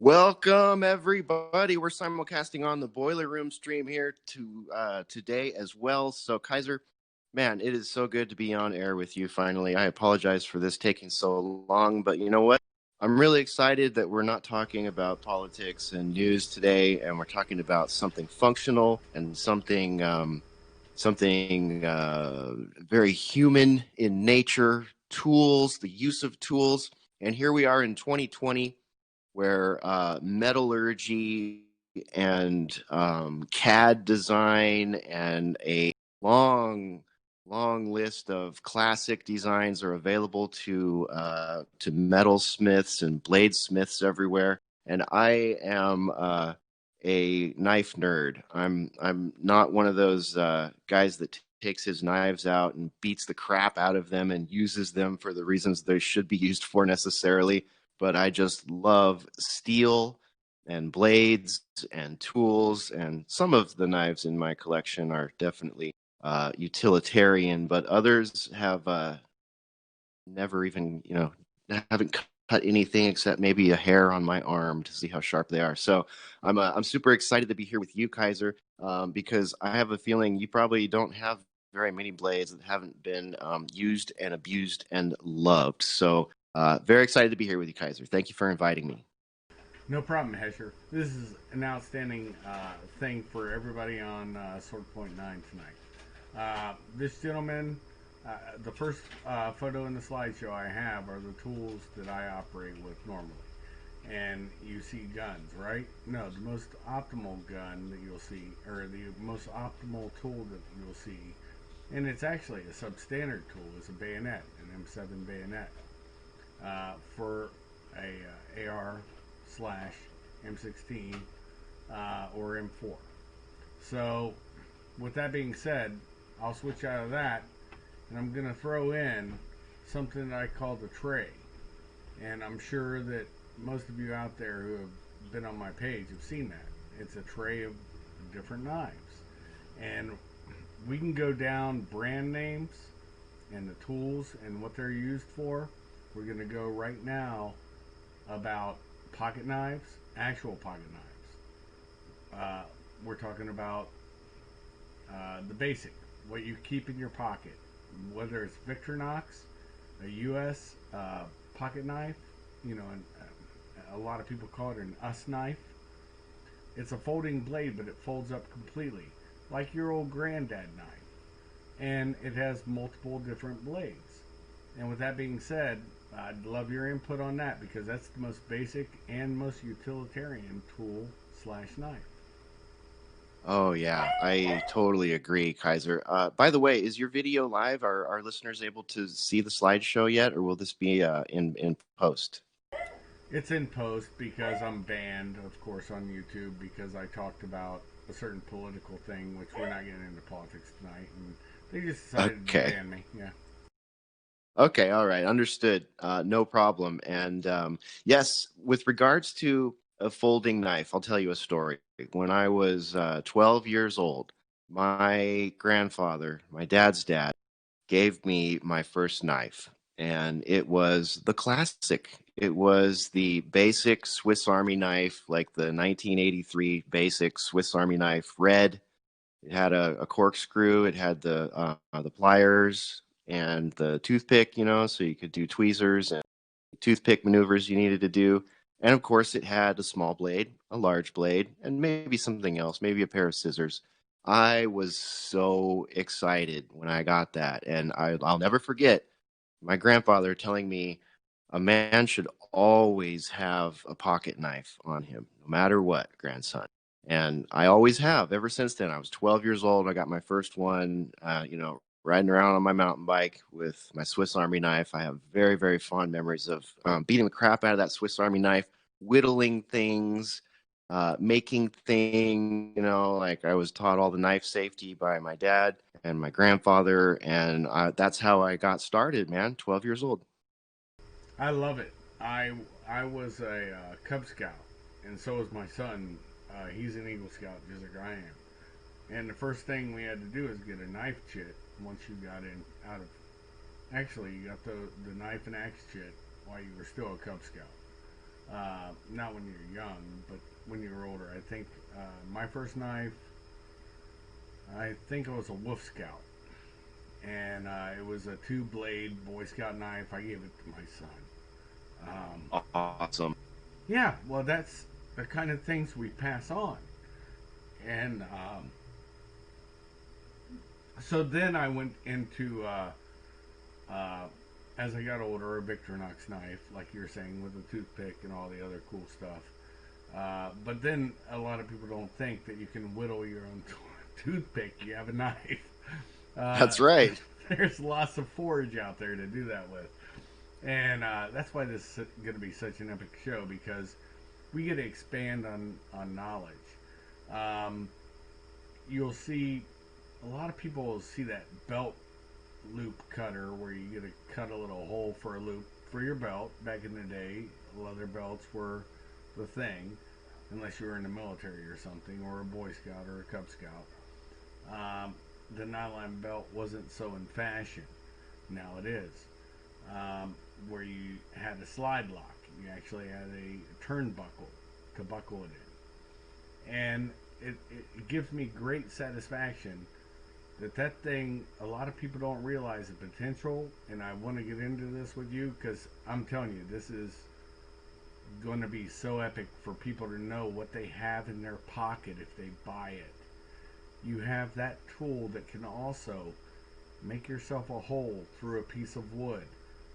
Welcome, everybody. We're simulcasting on the Boiler Room stream here today as well. So, Kaiser, man, it is so good to be on air with you finally. I apologize for this taking so long, but you know what? I'm really excited that we're not talking about politics and news today, and we're talking about something functional and something very human in nature, tools, the use of tools. And here we are in 2020 where metallurgy and CAD design and a long, long list of classic designs are available to metalsmiths and bladesmiths everywhere. And I am a knife nerd. I'm not one of those guys that takes his knives out and beats the crap out of them and uses them for the reasons they should be used for necessarily, but I just love steel and blades and tools. And some of the knives in my collection are definitely utilitarian, but others have never even, haven't cut anything except maybe a hair on my arm to see how sharp they are. So I'm super excited to be here with you, Kaiser, because I have a feeling you probably don't have very many blades that haven't been used and abused and loved. So very excited to be here with you, Kaiser. Thank you for inviting me. No problem, Hesher. This is an outstanding thing for everybody on Sword Point 9 tonight. This gentleman, the first photo in the slideshow I have are the tools that I operate with normally. And you see guns, right? No, the most optimal gun that you'll see, or the most optimal tool that you'll see, and it's actually a substandard tool, is a bayonet, an M7 bayonet, for a AR slash M16 or M4. So, with that being said, I'll switch out of that, and I'm going to throw in something that I call the tray. And I'm sure that most of you out there who have been on my page have seen that. It's a tray of different knives. And we can go down brand names and the tools and what they're used for. We're going to go right now about pocket knives, actual pocket knives. We're talking about the basic, what you keep in your pocket, whether it's Victorinox, a U.S. Pocket knife, and a lot of people call it an US knife. It's a folding blade, but it folds up completely, like your old granddad knife. And it has multiple different blades. And with that being said, I'd love your input on that, because that's the most basic and most utilitarian tool slash knife. Oh yeah, I totally agree, Kaiser. By the way, is your video live? Are our listeners able to see the slideshow yet, or will this be in post? It's in post because I'm banned, of course, on YouTube because I talked about a certain political thing, which we're not getting into politics tonight, and they just decided to ban me. Yeah. Okay, all right, understood. No problem. And yes, with regards to a folding knife. I'll tell you a story. When I was 12 years old, my grandfather, my dad's dad, gave me my first knife, and it was the classic. It was the basic Swiss Army knife, like the 1983 basic Swiss Army knife, red. It had a corkscrew. It had the pliers and the toothpick, so you could do tweezers and toothpick maneuvers you needed to do. And of course, it had a small blade, a large blade, and maybe something else, maybe a pair of scissors. I was so excited when I got that. And I'll never forget my grandfather telling me a man should always have a pocket knife on him, no matter what, grandson. And I always have ever since then. I was 12 years old. I got my first one, riding around on my mountain bike with my Swiss Army knife. I have very, very fond memories of beating the crap out of that Swiss Army knife, whittling things, making things, like I was taught all the knife safety by my dad and my grandfather. And that's how I got started, man, 12 years old. I love it. I was a Cub Scout, and so was my son. He's an Eagle Scout, just like I am. And the first thing we had to do is get a knife chit once you got in out of. Actually, you got the knife and axe chit while you were still a Cub Scout. Not when you were young, but when you were older. I think my first knife, I think it was a Wolf Scout, and it was a two-blade Boy Scout knife. I gave it to my son. Awesome. Yeah, well, that's the kind of things we pass on, and so then I went into as I got older, a Victorinox knife, like you were saying, with a toothpick and all the other cool stuff. But then a lot of people don't think that you can whittle your own toothpick. You have a knife. That's right. There's lots of forage out there to do that with. And that's why this is going to be such an epic show, because we get to expand on knowledge. You'll see, a lot of people will see that belt loop cutter where you get to cut a little hole for a loop for your belt. Back in the day, leather belts were the thing, unless you were in the military or something, or a Boy Scout or a Cub Scout. The nylon belt wasn't so in fashion. Now it is. Where you had a slide lock. You actually had a turnbuckle to buckle it in. And it gives me great satisfaction that thing, a lot of people don't realize the potential, and I want to get into this with you because I'm telling you, this is going to be so epic for people to know what they have in their pocket if they buy it. You have that tool that can also make yourself a hole through a piece of wood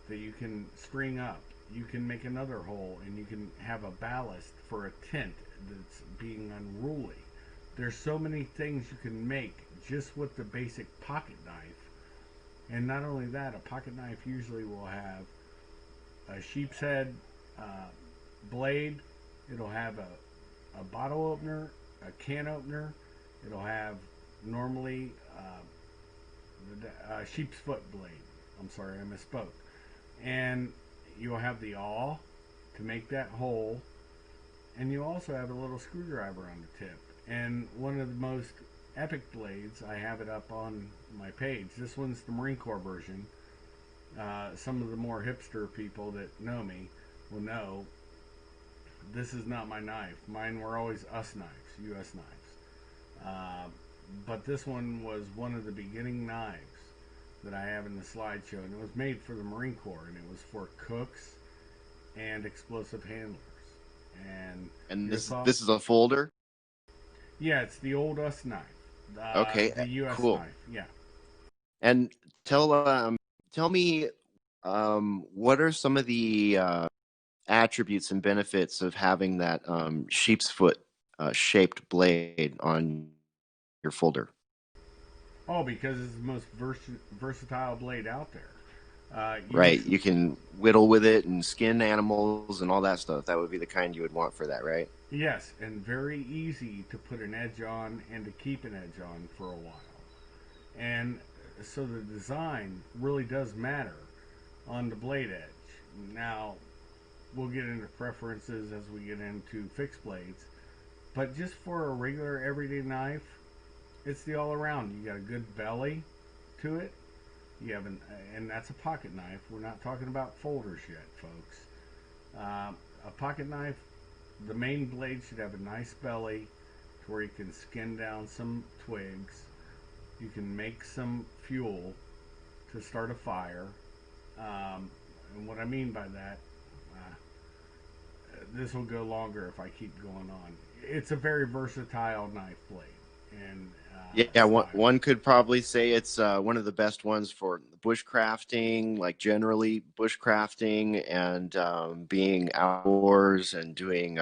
that you can string up. You can make another hole, and you can have a ballast for a tent that's being unruly. There's so many things you can make just with the basic pocket knife. And not only that, a pocket knife usually will have a sheep's head blade. It'll have a bottle opener, a can opener. It'll have normally the sheep's foot blade. I'm sorry, I misspoke. And you'll have the awl to make that hole. And you also have a little screwdriver on the tip. And one of the most epic blades, I have it up on my page. This one's the Marine Corps version. Some of the more hipster people that know me will know this is not my knife. Mine were always US knives, US knives. But this one was one of the beginning knives that I have in the slideshow, and it was made for the Marine Corps, and it was for cooks and explosive handlers. And this is a folder. Yeah, it's the old US knife. Okay, The US cool. knife. Yeah. And tell me, what are some of the attributes and benefits of having that sheep's foot shaped blade on your folder? Oh, because it's the most versatile blade out there. Right, you can whittle with it and skin animals and all that stuff. That would be the kind you would want for that, right? Yes, and very easy to put an edge on and to keep an edge on for a while. And so the design really does matter on the blade edge. Now, we'll get into preferences as we get into fixed blades. But just for a regular everyday knife, it's the all around. You got a good belly to it. You have and that's a pocket knife. We're not talking about folders yet, folks. A pocket knife, the main blade should have a nice belly to where you can skin down some twigs. You can make some fuel to start a fire. And what I mean by that, this will go longer if I keep going on. It's a very versatile knife blade and Yeah, style. one could probably say it's one of the best ones for bushcrafting, like generally bushcrafting and being outdoors and doing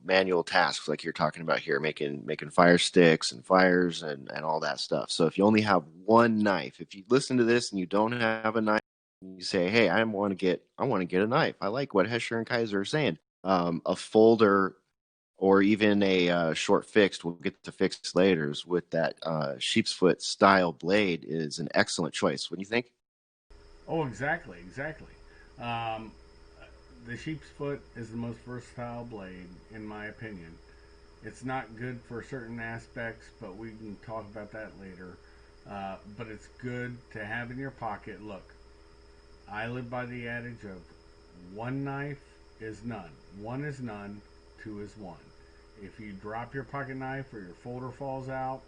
manual tasks like you're talking about here, making fire sticks and fires and all that stuff. So if you only have one knife, if you listen to this and you don't have a knife, you say, "Hey, I want to get a knife." I like what Hesher and Kaiser are saying. A folder or even a short fixed, we'll get to fixed later, with that sheep's foot style blade is an excellent choice. What do you think? Oh, exactly, exactly. Um, the sheep's foot is the most versatile blade, in my opinion. It's not good for certain aspects, but we can talk about that later. But it's good to have in your pocket. Look, I live by the adage of one knife is none. One is none, two is one. If you drop your pocket knife or your folder falls out,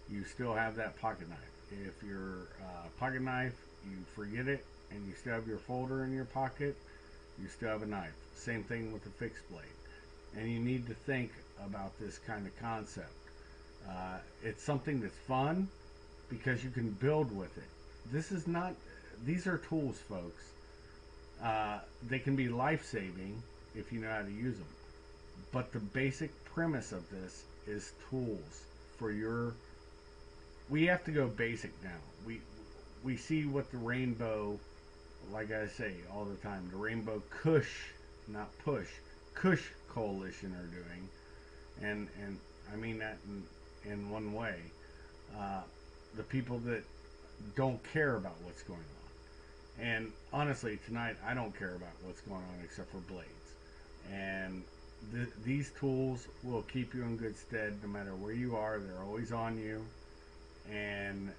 you still have that pocket knife. If your pocket knife, you forget it and you still have your folder in your pocket, you still have a knife. Same thing with the fixed blade. And you need to think about this kind of concept. It's something that's fun because you can build with it. This is not, these are tools, folks. They can be life saving if you know how to use them. But the basic premise of this is tools for your. We have to go basic now. We see what the rainbow, like I say all the time, the Rainbow Kush, not push, Kush Coalition are doing, and I mean that in one way. Uh, the people that don't care about what's going on. And honestly, tonight I don't care about what's going on except for blades. And these tools will keep you in good stead no matter where you are. They're always on you, and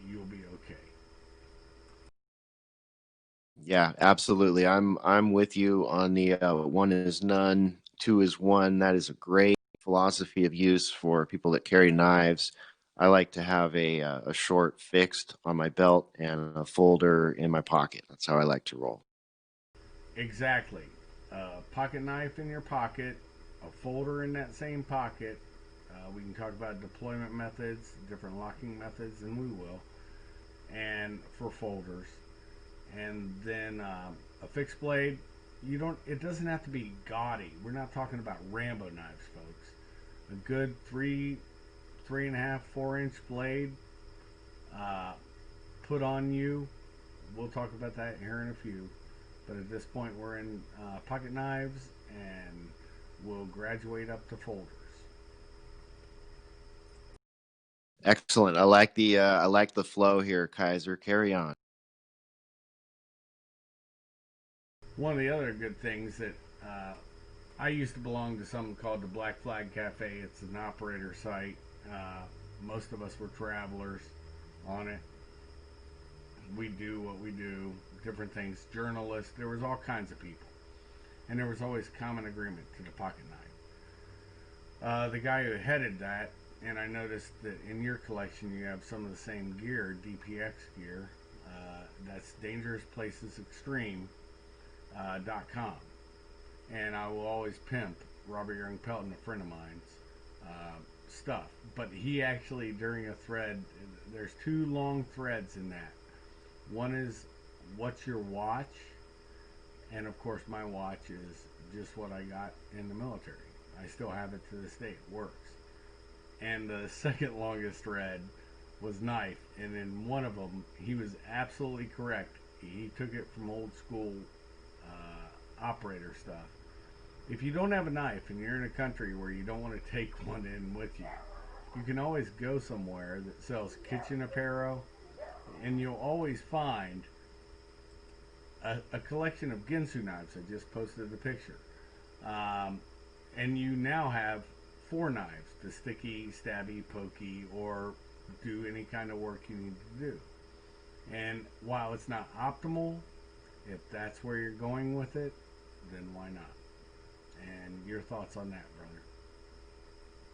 you'll be okay. Yeah, absolutely. I'm with you on the one is none, two is one. That is a great philosophy of use for people that carry knives. I like to have a short fixed on my belt and a folder in my pocket. That's how I like to roll. Exactly. Pocket knife in your pocket, a folder in that same pocket. We can talk about deployment methods, different locking methods, and we will. And for folders, and then a fixed blade. You don't. It doesn't have to be gaudy. We're not talking about Rambo knives, folks. A good 3.5, 4 inch blade uh, put on you. We'll talk about that here in a few. But at this point, we're in pocket knives, and we'll graduate up to folders. Excellent. I like the flow here, Kaiser. Carry on. One of the other good things that I used to belong to something called the Black Flag Cafe. It's an operator site. Most of us were travelers on it. We do what we do, different things, journalists. There was all kinds of people, and there was always common agreement to the pocket knife. The guy who headed that, and I noticed that in your collection you have some of the same gear, DPX gear. That's Dangerous Places Extreme .com, and I will always pimp Robert Young Pelton, a friend of mine's stuff. But he actually, during a thread, there's two long threads in that. One is what's your watch, and of course my watch is just what I got in the military. I still have it to this day. It works. And the second longest thread was knife, and in one of them he was absolutely correct. He took it from old school operator stuff. If you don't have a knife and you're in a country where you don't want to take one in with you, you can always go somewhere that sells kitchen apparel, and you'll always find a collection of Ginsu knives. I just posted the picture. Um, and you now have four knives, the sticky, stabby, pokey, or do any kind of work you need to do. And while it's not optimal, if that's where you're going with it, then why not? And your thoughts on that, brother?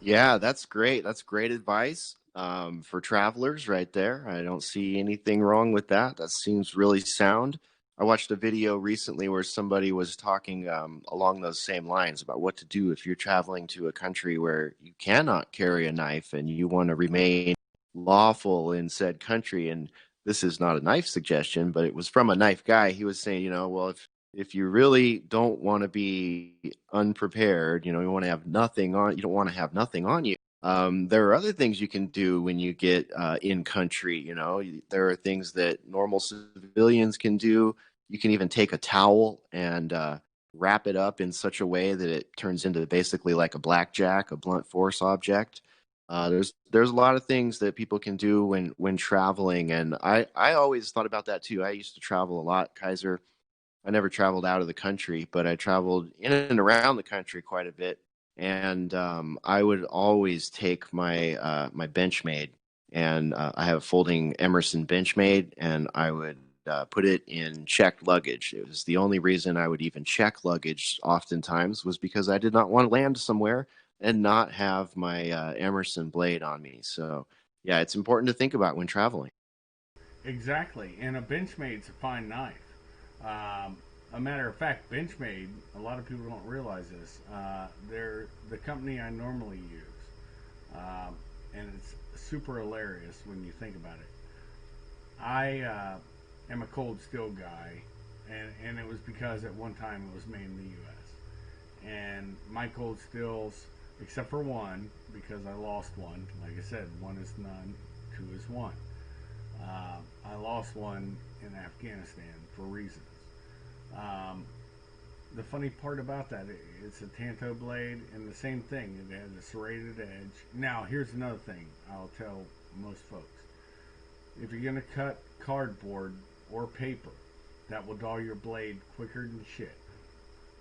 Yeah, that's great. That's great advice for travelers right there. I don't see anything wrong with that. That seems really sound. I watched a video recently where somebody was talking along those same lines about what to do if you're traveling to a country where you cannot carry a knife and you want to remain lawful in said country. And this is not a knife suggestion, but it was from a knife guy. He was saying, well, if you really don't want to be unprepared, you want to have nothing on, you don't want to have nothing on you. There are other things you can do when you get in country. There are things that normal civilians can do. You can even take a towel and wrap it up in such a way that it turns into basically like a blackjack, a blunt force object. There's a lot of things that people can do when traveling, and I always thought about that too. I used to travel a lot, Kaiser. I never traveled out of the country, but I traveled in and around the country quite a bit. And I would always take my Benchmade, and I have a folding Emerson Benchmade, and I would put it in checked luggage. It was the only reason I would even check luggage oftentimes was because I did not want to land somewhere and not have my Emerson blade on me. So yeah, it's important to think about when traveling. Exactly. And a Benchmade's a fine knife. Um, a matter of fact, Benchmade, a lot of people don't realize this. They're the company I normally use. And it's super hilarious when you think about it. I am a cold steel guy, and it was because at one time it was made in the U.S. And my cold steels, except for one, because I lost one. Like I said, one is none, two is one. I lost one in Afghanistan for reasons. Um, the funny part about that, it's a Tanto blade, and the same thing. It has a serrated edge. Now, here's another thing I'll tell most folks. If you're going to cut cardboard or paper, that will dull your blade quicker than shit.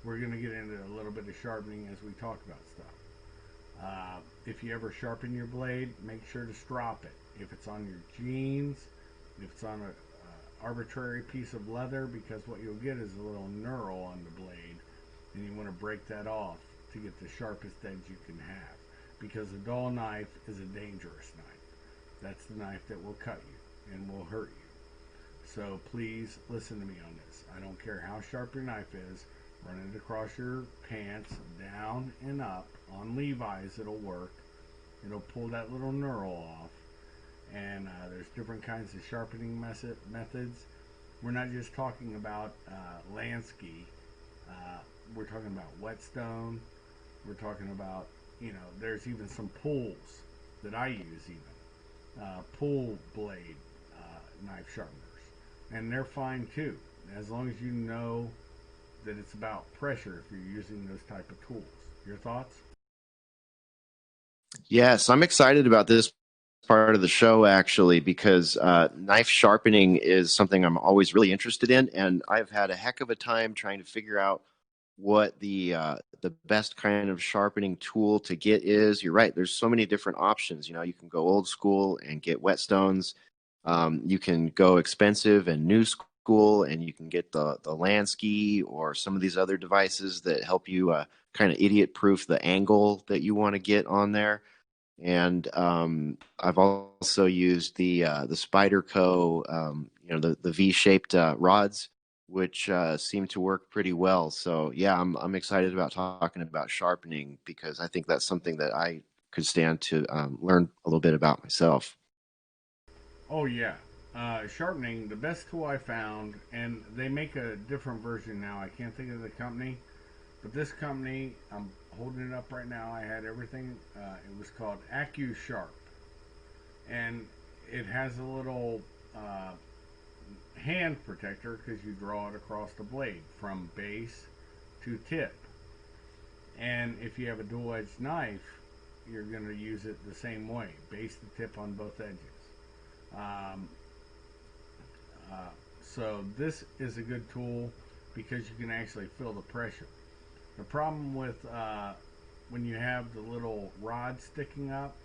We're going to get into a little bit of sharpening as we talk about stuff. If you ever sharpen your blade, make sure to strop it. If it's on your jeans, if it's on a arbitrary piece of leather, because what you'll get is a little knurl on the blade, and you want to break that off to get the sharpest edge you can have. Because a dull knife is a dangerous knife. That's the knife that will cut you and will hurt you. So please listen to me on this. I don't care how sharp your knife is. Run it across your pants, down and up. On Levi's, it'll work. It'll pull that little knurl off. And there's different kinds of sharpening methods. We're not just talking about Lansky. We're talking about whetstone. We're talking about, there's even some pulls that I use even. Pull blade knife sharpeners. And they're fine too, as long as you know that it's about pressure if you're using those type of tools. Your thoughts? Yes, I'm excited about this part of the show actually because knife sharpening is something I'm always really interested in, and I've had a heck of a time trying to figure out what the best kind of sharpening tool to get is. You're right. There's so many different options. You can go old school and get whetstones. You can go expensive and new school, and you can get the Lansky or some of these other devices that help you kind of idiot proof the angle that you want to get on there. And I've also used the Spyderco, the V-shaped rods, which seem to work pretty well. So yeah, I'm excited about talking about sharpening because I think that's something that I could stand to learn a little bit about myself. Oh yeah, sharpening, the best tool I found, and they make a different version now. I can't think of the company, but this company, I'm holding it up right now. I had everything. It was called AccuSharp, and it has a little hand protector because you draw it across the blade from base to tip. And if you have a dual-edged knife, you're going to use it the same way, base to tip on both edges. Um, uh, So this is a good tool because you can actually feel the pressure. The problem with when you have the little rod sticking up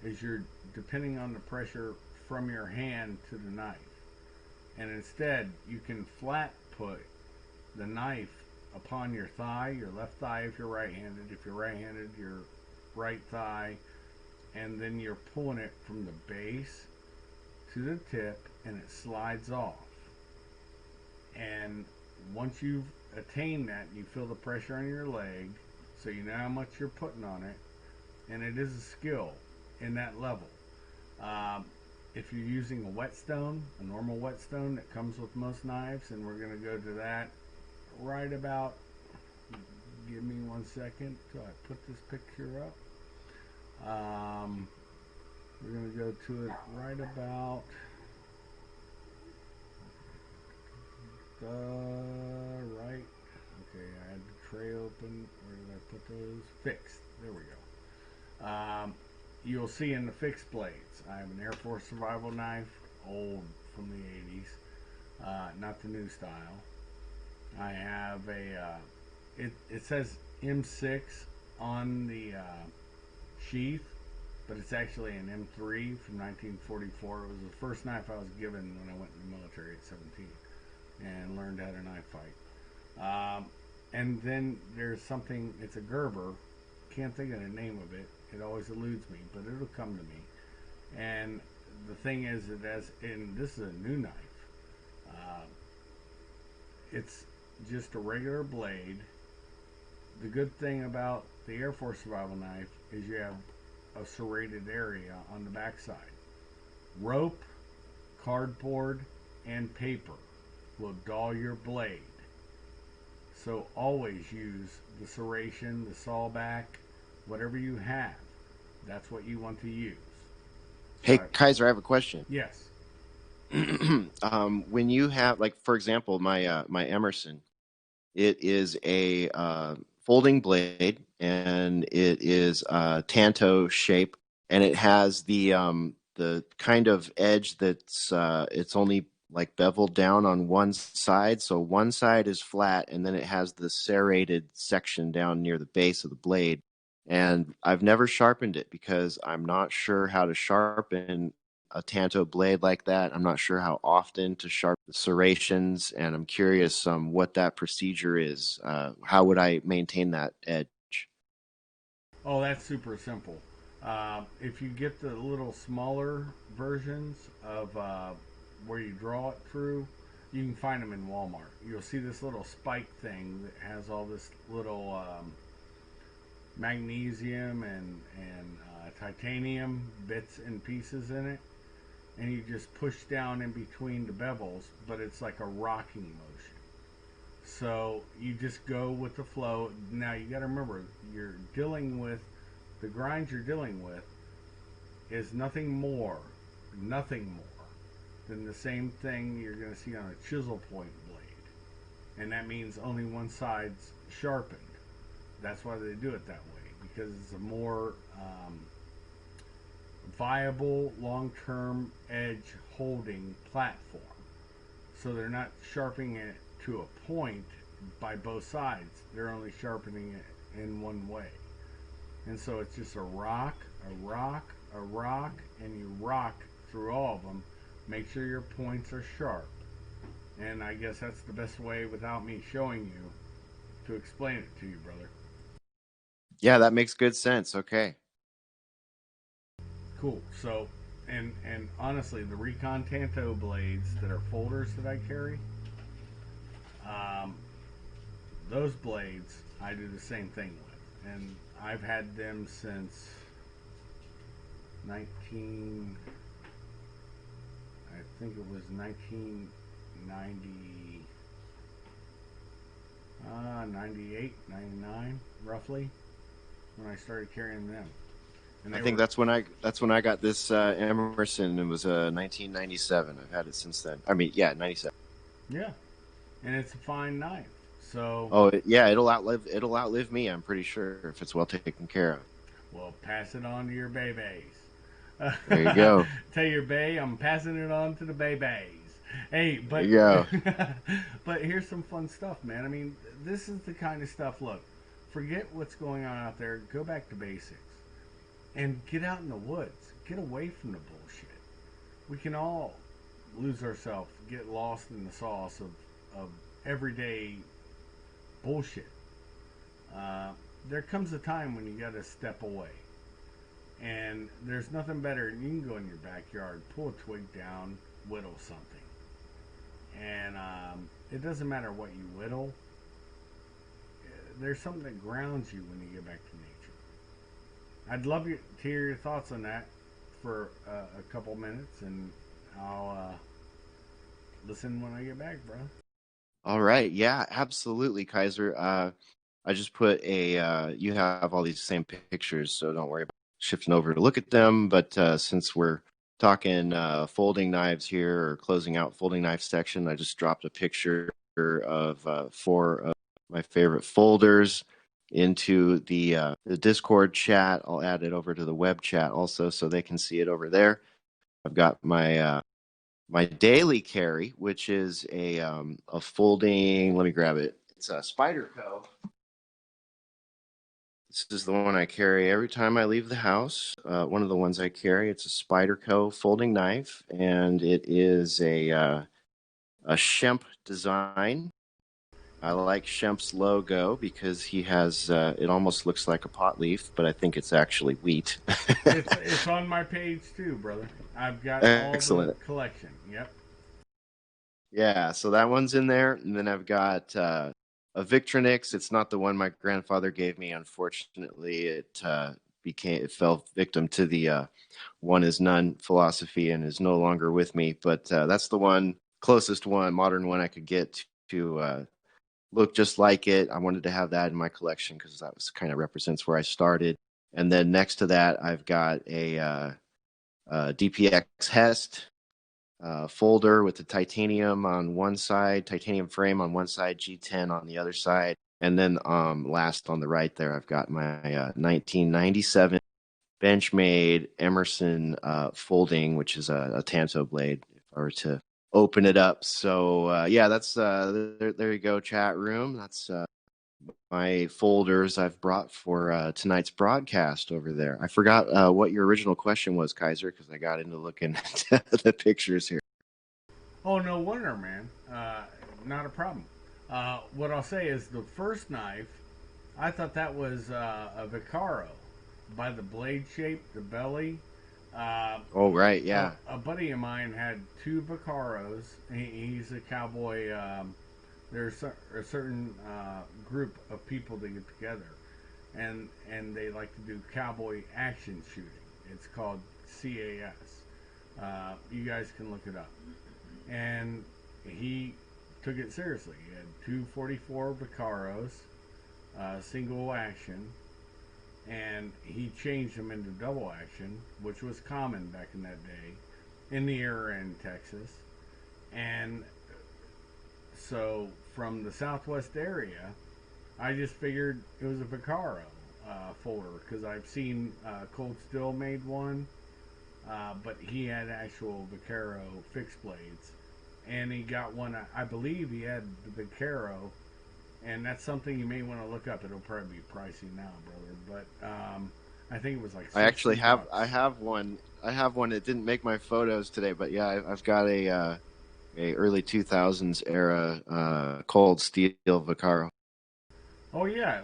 is you're depending on the pressure from your hand to the knife. And instead, you can flat put the knife upon your thigh, your left thigh if you're right-handed. If you're right-handed, your right thigh. And then you're pulling it from the base to the tip, and it slides off. And once you've attained that, you feel the pressure on your leg, so you know how much you're putting on it. And it is a skill in that level. If you're using a whetstone, a normal whetstone that comes with most knives, and we're going to go to that right about, give me 1 second till I put this picture up. We're going to go to it right about right. Okay, I had the tray open. Where did I put those? Fixed. There we go. You'll see in the fixed blades, I have an Air Force survival knife, old from the 80s, not the new style. I have a, it says M6 on the sheath, but it's actually an M3 from 1944. It was the first knife I was given when I went in the military at 17 and learned how to knife fight. And then there's something, it's a Gerber, can't think of the name of it. It always eludes me, but it'll come to me. And the thing is, it has, and this is a new knife. It's just a regular blade. The good thing about the Air Force survival knife is you have a serrated area on the backside. Rope, cardboard, and paper will dull your blade. So always use the serration, the sawback, whatever you have. That's what you want to use. Hey, Kaiser, I have a question. Yes. When you have, like, for example, my Emerson, it is a folding blade, and it is Tanto shape, and it has the kind of edge that's it's only like beveled down on one side, so one side is flat, and then it has the serrated section down near the base of the blade. And I've never sharpened it because I'm not sure how to sharpen a Tanto blade like that. I'm not sure how often to sharpen the serrations, and I'm curious what that procedure is. How would I maintain that edge? Oh, that's super simple. If you get the little smaller versions of where you draw it through, you can find them in Walmart. You'll see this little spike thing that has all this little magnesium and titanium bits and pieces in it, and you just push down in between the bevels, but it's like a rocking motion. So you just go with the flow. Now you got to remember, you're dealing with the grind you're dealing with is nothing more than the same thing you're going to see on a chisel point blade, and that means only one side's sharpened. That's why they do it that way, because it's a more viable long-term edge holding platform. So they're not sharpening it to a point by both sides. They're only sharpening it in one way. And so it's just a rock, a rock, a rock, and you rock through all of them. Make sure your points are sharp. And I guess that's the best way, without me showing you, to explain it to you, brother. Yeah, that makes good sense. Okay. Cool. So, and honestly, the Recon Tanto blades that are folders that I carry, um, those blades I do the same thing with, and I've had them since 19. I think it was 1990, 98, 99, roughly, when I started carrying them. And I think that's when I got this Emerson. It was 1997. I've had it since then. I mean, yeah, 97. Yeah, and it's a fine knife. So, oh yeah, it'll outlive me. I'm pretty sure, if it's well taken care of. well, pass it on to your babies. There you go. Tell your bay, I'm passing it on to the babies. Hey, There but you go. but here's some fun stuff, man. I mean, this is the kind of stuff. Look, forget what's going on out there. Go back to basics and get out in the woods. Get away from the bullshit. We can all lose ourselves, get lost in the sauce of everyday bullshit. Uh, there comes a time when you got to step away. And there's nothing better. You can go in your backyard, pull a twig down, whittle something. And it doesn't matter what you whittle, there's something that grounds you when you get back to nature. I'd love you to hear your thoughts on that for a couple minutes, and I'll listen when I get back, bro. All right. Yeah, absolutely, Kaiser. I just put you have all these same pictures, so don't worry about shifting over to look at them. But since we're talking folding knives here or closing out folding knife section, I just dropped a picture of four of my favorite folders into the Discord chat. I'll add it over to the web chat also so they can see it over there. I've got my daily carry, which is a folding. Let me grab it. It's a Spyderco. This is the one I carry every time I leave the house. One of the ones I carry. It's a Spyderco folding knife, and it is a Shemp design. I like Shemp's logo because he has it almost looks like a pot leaf, but I think it's actually wheat. It's on my page too, brother. I've got all the Excellent. collection. Yep. Yeah, so that one's in there, and then I've got a Victronix. It's not the one my grandfather gave me. Unfortunately, it fell victim to the one is none philosophy and is no longer with me. But that's the one closest one, modern one I could get to look just like it. I wanted to have that in my collection because that was kind of represents where I started. And then next to that, I've got a DPX Hest folder with the titanium on one side, titanium frame on one side, G10 on the other side. And then last on the right there, I've got my 1997 Benchmade Emerson folding, which is a Tanto blade, if I were to open it up. So yeah, that's there you go, chat room. That's my folders I've brought for tonight's broadcast over there. I forgot what your original question was, Kaiser, because I got into looking at the pictures here. Oh, no wonder, man. Not a problem. What I'll say is the first knife, I thought that was a Vicaro by the blade shape, the belly. Uh, Oh, right, yeah. a buddy of mine had two Vicaros. He's a cowboy. There's a certain group of people that get together, and they like to do cowboy action shooting. It's called CAS. You guys can look it up. And he took it seriously. He had two 44 Vicaros, single action, and he changed them into double action, which was common back in that day in the era in Texas. And so from the southwest area, I just figured it was a Vicaro folder because I've seen Cold Steel made one, but he had actual Vicaro fixed blades. And he got one, I believe he had the Vicaro, and that's something you may want to look up. It'll probably be pricey now, brother, but I think it was like I actually 60 have bucks. I have one that didn't make my photos today, but yeah, I've got a early 2000s era cold steel Vaccaro. Oh yeah,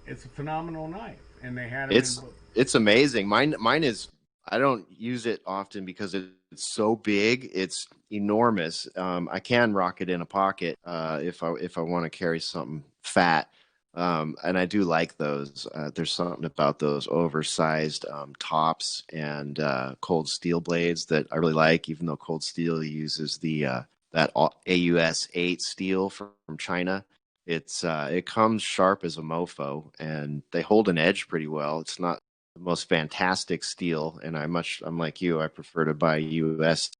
it's a phenomenal knife, and they had them in. It's it's amazing. Mine is I don't use it often because it's so big. It's enormous. I can rock it in a pocket if I want to carry something fat. And I do like those. There's something about those oversized tops and cold steel blades that I really like. Even though cold steel uses the that AUS 8 steel from China, it comes sharp as a mofo, and they hold an edge pretty well. It's not the most fantastic steel, and I'm like you. I prefer to buy U.S.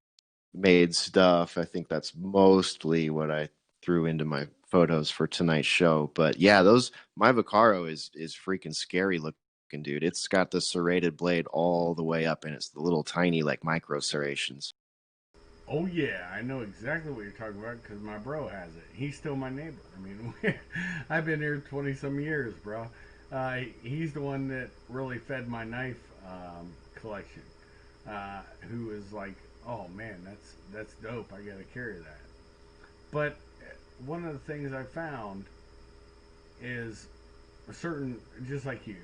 made stuff. I think that's mostly what I threw into my photos for tonight's show. But yeah, those my Vaccaro is freaking scary looking, dude. It's got the serrated blade all the way up, and it's the little tiny like micro serrations. Oh yeah, I know exactly what you're talking about because my bro has it. He's still my neighbor. I mean, I've been here 20 some years, bro. He's the one that really fed my knife collection. Who is like, oh man, that's dope. I gotta carry that. But one of the things I found is a certain, just like you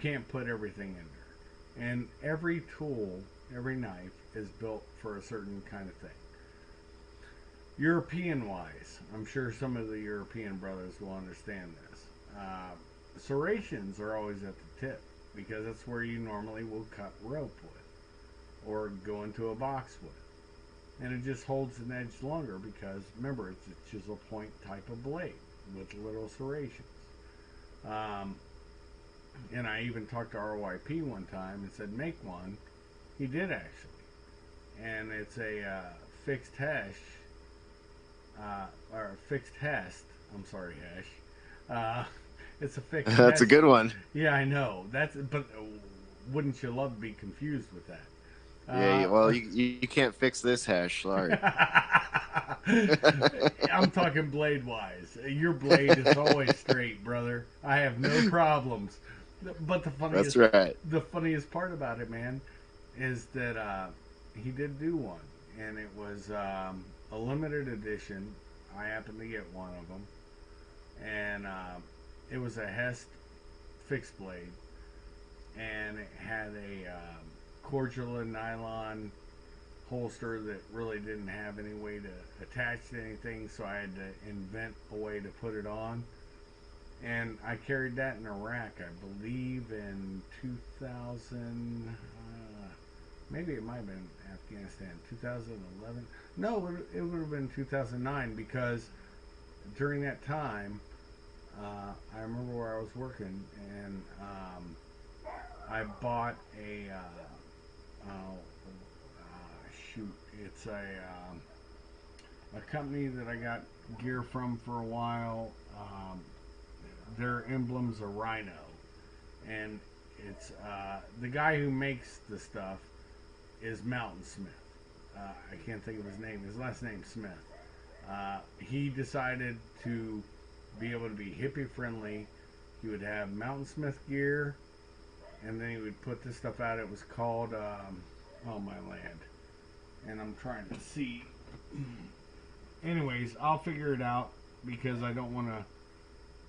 can't put everything in there. And every tool, every knife is built for a certain kind of thing. European wise, I'm sure some of the European brothers will understand this. Serrations are always at the tip because that's where you normally will cut rope with or go into a box with. And it just holds an edge longer because remember, it's a chisel point type of blade with little serrations. Um, and I even talked to RYP one time and said, make one. He did actually. And it's a fixed hesh, or fixed hest. I'm sorry, Hesh. It's a fixed That's a hest. good one. Yeah, I know. But wouldn't you love to be confused with that? Yeah, well, you can't fix this hash. Sorry. I'm talking blade wise. Your blade is always straight, brother. I have no problems. But That's right. the funniest part about it, man, is that he did do one, and it was a limited edition. I happened to get one of them, and it was a Hest fixed blade, and it had a cordial and nylon holster that really didn't have any way to attach to anything, so I had to invent a way to put it on. And I carried that in Iraq, I believe, in 2000. Maybe it might have been Afghanistan, 2011. No, it would have been 2009 because during that time, I remember where I was working and I bought shoot, it's a company that I got gear from for a while. Their emblem's a rhino, and it's the guy who makes the stuff is Mountain Smith. I can't think of his name. His last name's Smith. He decided to be able to be hippie friendly. He would have Mountain Smith gear, and then he would put this stuff out. It was called Oh My Land, and I'm trying to see. Anyways, I'll figure it out because I don't want to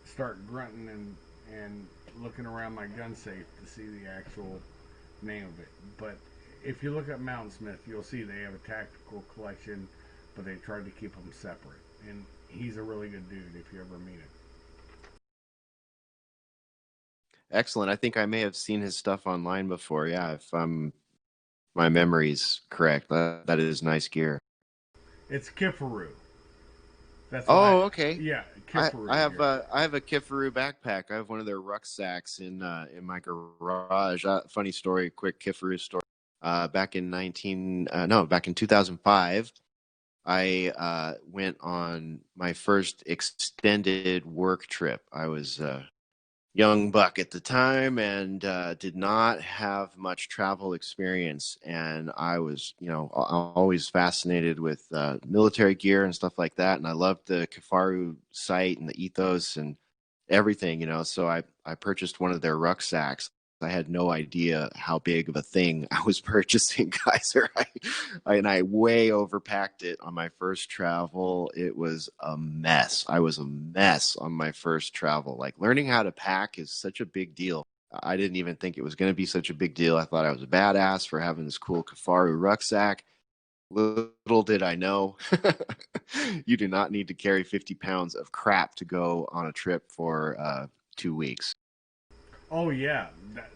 start grunting and looking around my gun safe to see the actual name of it. But if you look up Mountain Smith, you'll see they have a tactical collection, but they tried to keep them separate. And he's a really good dude if you ever meet him. Excellent. I think I may have seen his stuff online before. Yeah, if my memory's correct, that is nice gear. It's Kifaru. That's why. Oh, okay. Yeah, I, Kifaru I have gear. I have a Kifaru backpack. I have one of their rucksacks in my garage. Funny story, quick Kifaru story. Back in 2005, I went on my first extended work trip. I was young buck at the time and did not have much travel experience. And I was, always fascinated with military gear and stuff like that. And I loved the Kifaru site and the ethos and everything, So I purchased one of their rucksacks. I had no idea how big of a thing I was purchasing, Kaiser. I way overpacked it on my first travel. It was a mess. I was a mess on my first travel. Like learning how to pack is such a big deal. I didn't even think it was going to be such a big deal. I thought I was a badass for having this cool Kafaru rucksack. Little did I know, you do not need to carry 50 pounds of crap to go on a trip for 2 weeks. Oh yeah,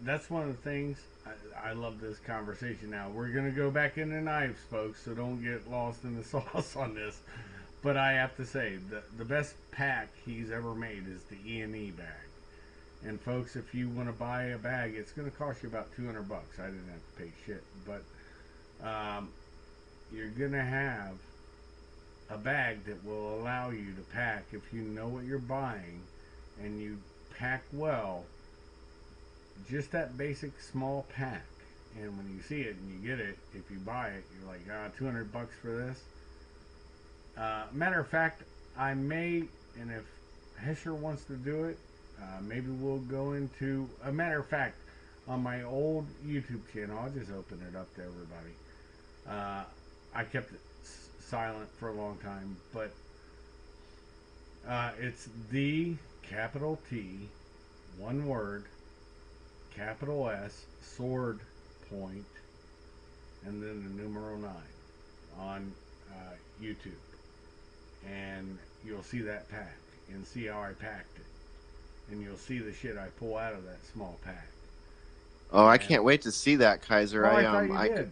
that's one of the things. I love this conversation. Now we're gonna go back into knives, folks, so don't get lost in the sauce on this. But I have to say, the best pack he's ever made is the E&E bag. And folks, if you want to buy a bag, it's going to cost you about $200. I didn't have to pay shit, but you're going to have a bag that will allow you to pack if you know what you're buying and you pack well. Just that basic small pack And when you see it and you get it, if you buy it, you're like, $200 for this. Matter of fact, I may, and if Hesher wants to do it, maybe we'll go into. A matter of fact, on my old YouTube channel, I'll just open it up to everybody. I kept it silent for a long time, but it's the capital T, one word, capital S, sword point, and then the numeral 9 on YouTube. And you'll see that pack and see how I packed it. And you'll see the shit I pull out of that small pack. Oh, I can't wait to see that, Kaiser. I thought you did.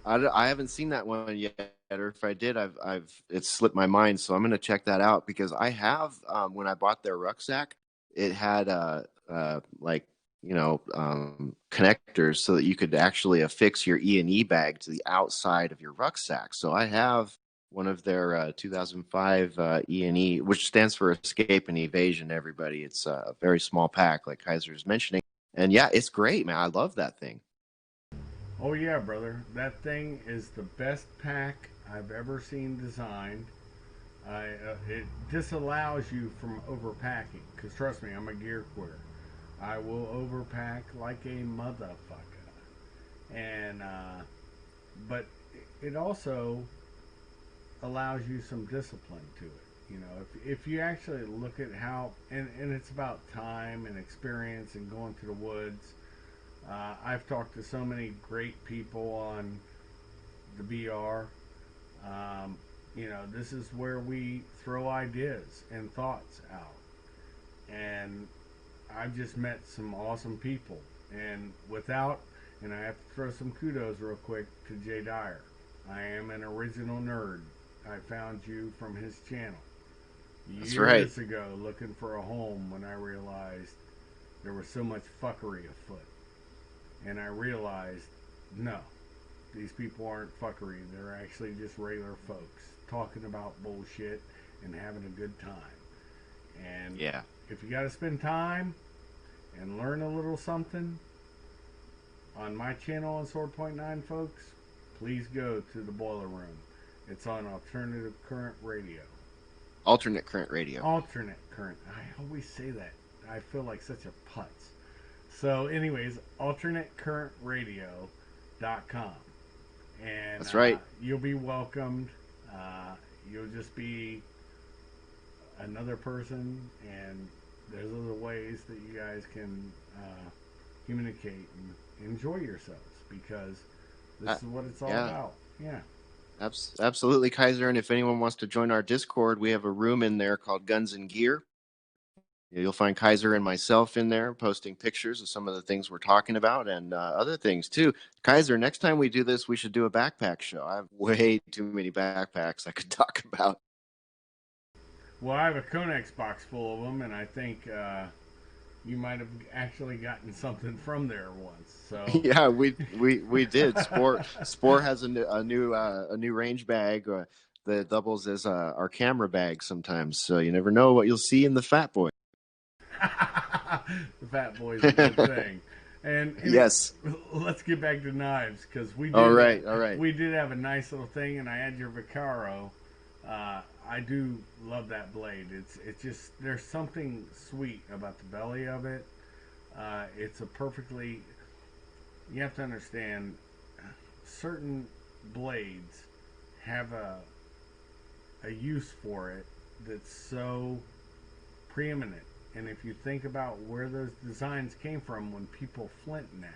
I haven't seen that one yet, or if I did, it's slipped my mind. So I'm going to check that out because I have when I bought their rucksack, it had like connectors so that you could actually affix your E&E bag to the outside of your rucksack. So I have one of their 2005 E&E, which stands for Escape and Evasion. Everybody, it's a very small pack, like Kaiser's mentioning, and yeah, it's great, man. I love that thing. Oh yeah, brother. That thing is the best pack I've ever seen designed. It disallows you from overpacking. Because trust me, I'm a gear quitter. I will overpack like a motherfucker. And, but it also allows you some discipline to it. You know, if you actually look at how, and it's about time and experience and going to the woods. I've talked to so many great people on the BR. This is where we throw ideas and thoughts out. And I've just met some awesome people. And and I have to throw some kudos real quick to Jay Dyer. I am an original nerd. I found you from his channel years ago looking for a home when I realized there was so much fuckery afoot. And I realized, no, these people aren't fuckery. They're actually just regular folks talking about bullshit and having a good time. And yeah, if you got to spend time and learn a little something on my channel on Sword Point 9, folks, please go to the Boiler Room. It's on Alternative Current Radio. Alternate Current Radio. Alternate Current. I always say that. I feel like such a putz. So, anyways, alternatecurrentradio.com. And that's right. You'll be welcomed. You'll just be another person, and there's other ways that you guys can communicate and enjoy yourselves because this is what it's all about. Yeah. Absolutely, Kaiser. And if anyone wants to join our Discord, we have a room in there called Guns and Gear. You'll find Kaiser and myself in there posting pictures of some of the things we're talking about and other things too. Kaiser, next time we do this, we should do a backpack show. I have way too many backpacks I could talk about. Well, I have a Konex box full of them, and I think you might have actually gotten something from there once. So yeah, we did. Sport has a new range bag that doubles as our camera bag sometimes. So you never know what you'll see in the Fat Boy. The Fat Boy's a good thing. And yes, let's get back to knives because we did. All right. We did have a nice little thing, and I had your Vaccaro. I do love that blade. It's just there's something sweet about the belly of it. It's a perfectly. You have to understand, certain blades have a use for it that's so preeminent. And if you think about where those designs came from when people flint knapped,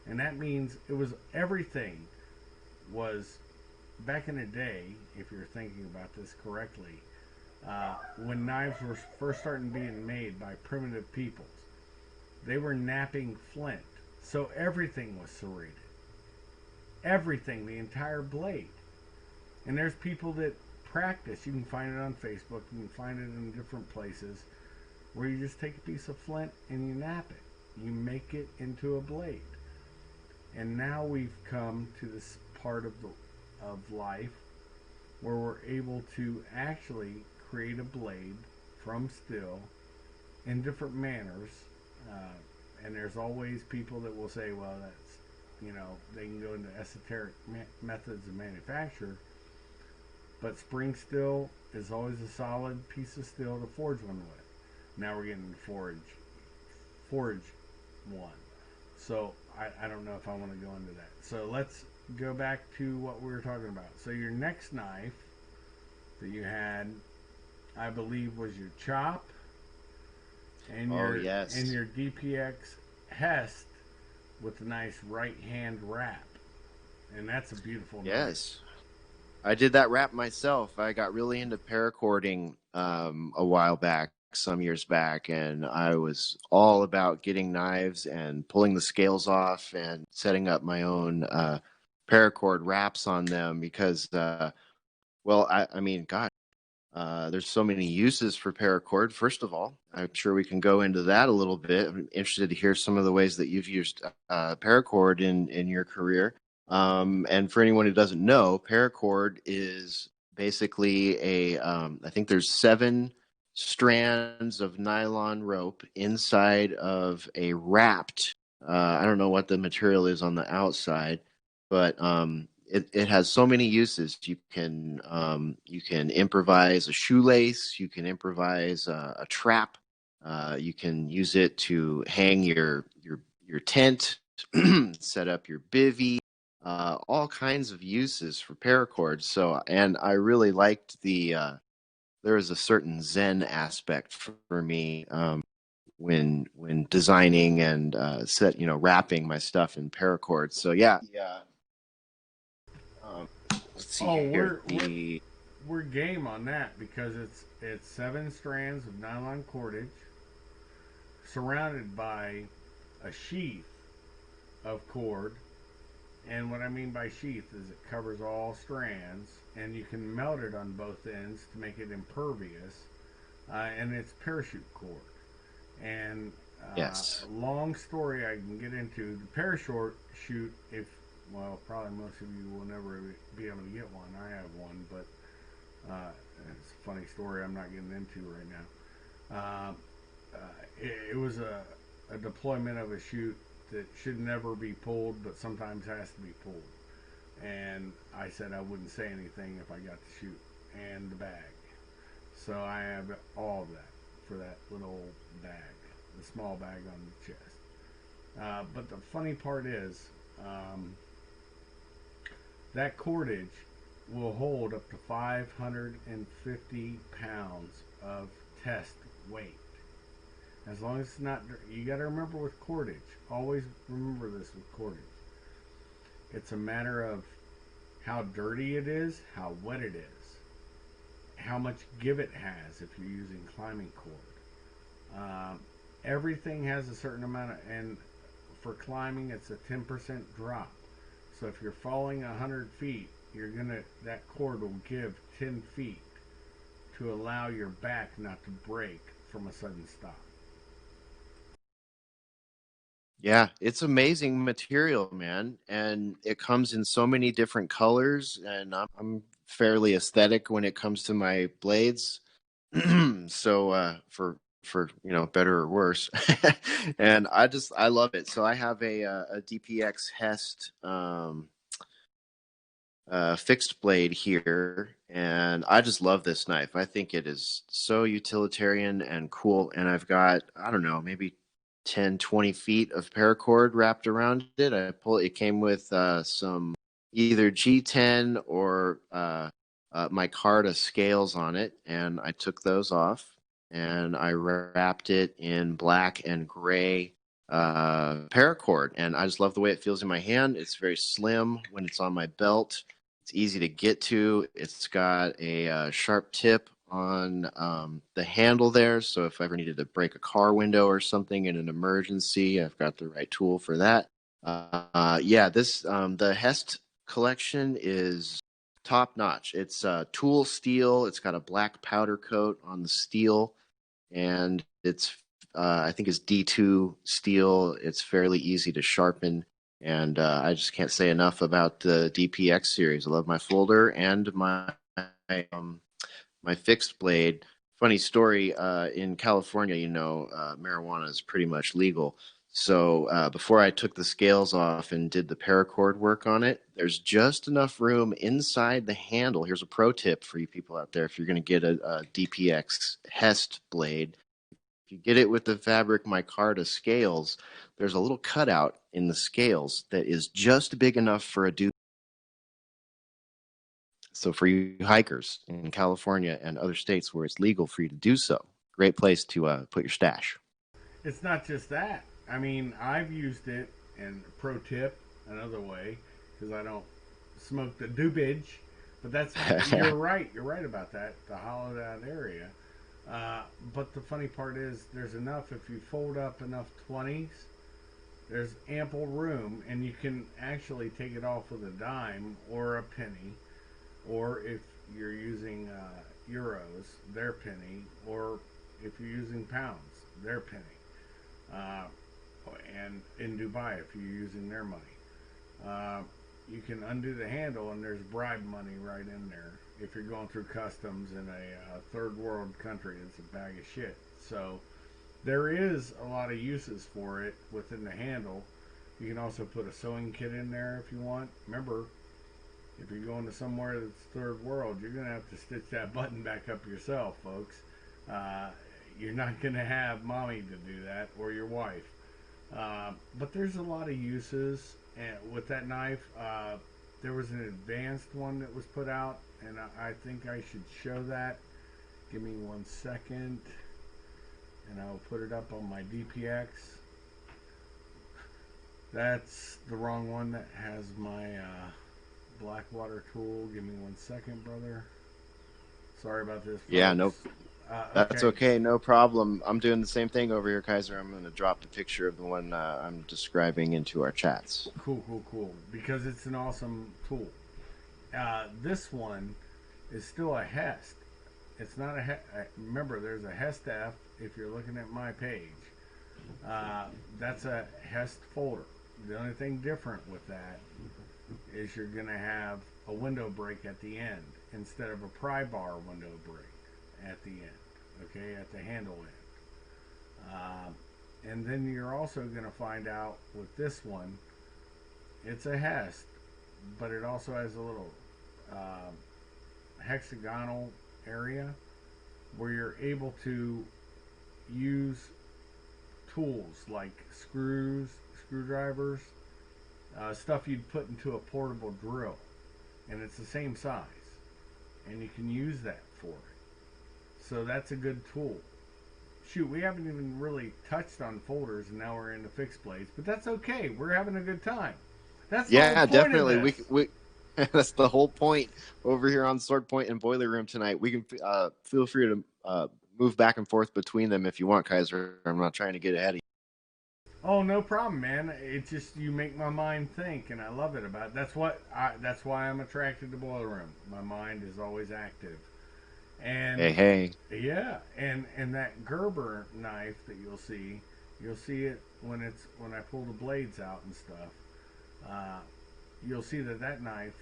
and that means everything was back in the day, if you're thinking about this correctly, when knives were first starting being made by primitive peoples, they were knapping flint. So everything was serrated. Everything, the entire blade. And there's people that practice. You can find it on Facebook. You can find it in different places where you just take a piece of flint and you nap it. You make it into a blade. And now we've come to this part of life where we're able to actually create a blade from steel in different manners. And there's always people that will say, well, that's they can go into esoteric methods of manufacture, but spring steel is always a solid piece of steel to forge one with. Now we're getting forge one. So I don't know if I want to go into that. So let's go back to what we were talking about. So your next knife that you had, I believe, was your chop and Oh, your yes. DPX Hest with a nice right hand wrap, and that's a beautiful knife. Yes. I did that wrap myself. I got really into paracording a while back, some years back, and I was all about getting knives and pulling the scales off and setting up my own paracord wraps on them because, well, I mean, gosh, there's so many uses for paracord. First of all, I'm sure we can go into that a little bit. I'm interested to hear some of the ways that you've used paracord in your career. And for anyone who doesn't know, paracord is basically I think there's 7 strands of nylon rope inside of a wrapped, I don't know what the material is on the outside, but it has so many uses. You can improvise a shoelace. You can improvise a trap. You can use it to hang your tent, set up your bivy. All kinds of uses for paracord. So, and I really liked there was a certain Zen aspect for me when designing and wrapping my stuff in paracord. So yeah. Um, let's see Oh, here. we're game on that because it's 7 strands of nylon cordage surrounded by a sheath of cord. And what I mean by sheath is it covers all strands, and you can melt it on both ends to make it impervious. And it's parachute cord. And Yes. long story I can get into. The parachute shoot, if well, probably most of you will never be able to get one. I have one, but it's a funny story I'm not getting into right now. It was a deployment of a chute that should never be pulled, but sometimes has to be pulled. And I said I wouldn't say anything if I got the chute and the bag. So I have all of that for that little bag, the small bag on the chest. But the funny part is that cordage will hold up to 550 pounds of test weight. As long as it's not, you got to remember with cordage, always remember this with cordage. It's a matter of how dirty it is, how wet it is, how much give it has if you're using climbing cord. Everything has a certain amount of, and for climbing, it's a 10% drop. So if you're falling 100 feet, that cord will give 10 feet to allow your back not to break from a sudden stop. Yeah, it's amazing material, man, and it comes in so many different colors. And I'm fairly aesthetic when it comes to my blades. So for better or worse, and I love it. So I have a DPX Hest fixed blade here, and I just love this knife. I think it is so utilitarian and cool. And I've got, I don't know, maybe 10-20 feet of paracord wrapped around it. It came with some either G10 or micarta scales on it, and I took those off and I wrapped it in black and gray paracord, and I just love the way it feels in my hand. It's very slim when it's on my belt. It's easy to get to. It's got a sharp tip on the handle there, so if I ever needed to break a car window or something in an emergency, I've got the right tool for that. Yeah, this the Hest collection is top notch. It's tool steel. It's got a black powder coat on the steel, and it's I think it's D2 steel. It's fairly easy to sharpen, and I just can't say enough about the DPX series. I love my folder and um, my fixed blade. Funny story, in California, marijuana is pretty much legal. So before I took the scales off and did the paracord work on it, there's just enough room inside the handle. Here's a pro tip for you people out there: if you're going to get a DPX Hest blade, if you get it with the fabric micarta scales, there's a little cutout in the scales that is just big enough for a dupe. So for you hikers in California and other states where it's legal for you to do so, great place to put your stash. It's not just that. I mean, I've used it, and pro tip, another way, because I don't smoke the dubage. But that's you're right. You're right about that. The hollowed out area. But the funny part is, there's enough. If you fold up enough 20s, there's ample room, and you can actually take it off with a dime or a penny, or if you're using euros, their penny, or if you're using pounds, their penny. Uh, and in Dubai, if you're using their money, uh, you can undo the handle, and there's bribe money right in there. If you're going through customs in a third world country, it's a bag of shit. So there is a lot of uses for it within the handle. You can also put a sewing kit in there if you want. Remember, if you're going to somewhere that's third world, you're going to have to stitch that button back up yourself, folks. Uh, you're not going to have mommy to do that, or your wife. But there's a lot of uses with that knife. There was an advanced one that was put out, and I think I should show that. Give me 1 second, and I'll put it up on my DPX. That's the wrong one that has my Blackwater tool. Give me 1 second, brother. Sorry about this, folks. Yeah, no, that's Okay. okay, no problem. I'm doing the same thing over here, Kaiser. I'm going to drop a picture of the one I'm describing into our chats. Cool, cool, cool. Because it's an awesome tool. This one is still a Hest. It's not a remember, there's a Hest F if you're looking at my page. That's a Hest folder. The only thing different with that is you're going to have a window break at the end instead of a pry bar window break at the end, okay, at the handle end. And then you're also going to find out with this one, it's a Hest, but it also has a little hexagonal area where you're able to use tools like screwdrivers, stuff you'd put into a portable drill, and it's the same size, and you can use that for it. So that's a good tool. Shoot, we haven't even really touched on folders, and now we're into fixed blades, but that's okay. We're having a good time. That's the whole point Definitely. of this. We that's the whole point over here on Sword Point and Boiler Room tonight. We can feel free to move back and forth between them if you want, Kaiser. I'm not trying to get ahead of you. Oh, no problem, man. It just you make my mind think, and I love it. That's why I'm attracted to Boiler Room. My mind is always active, and Hey, hey. yeah, and that Gerber knife that you'll see it when I pull the blades out and stuff. You'll see that knife,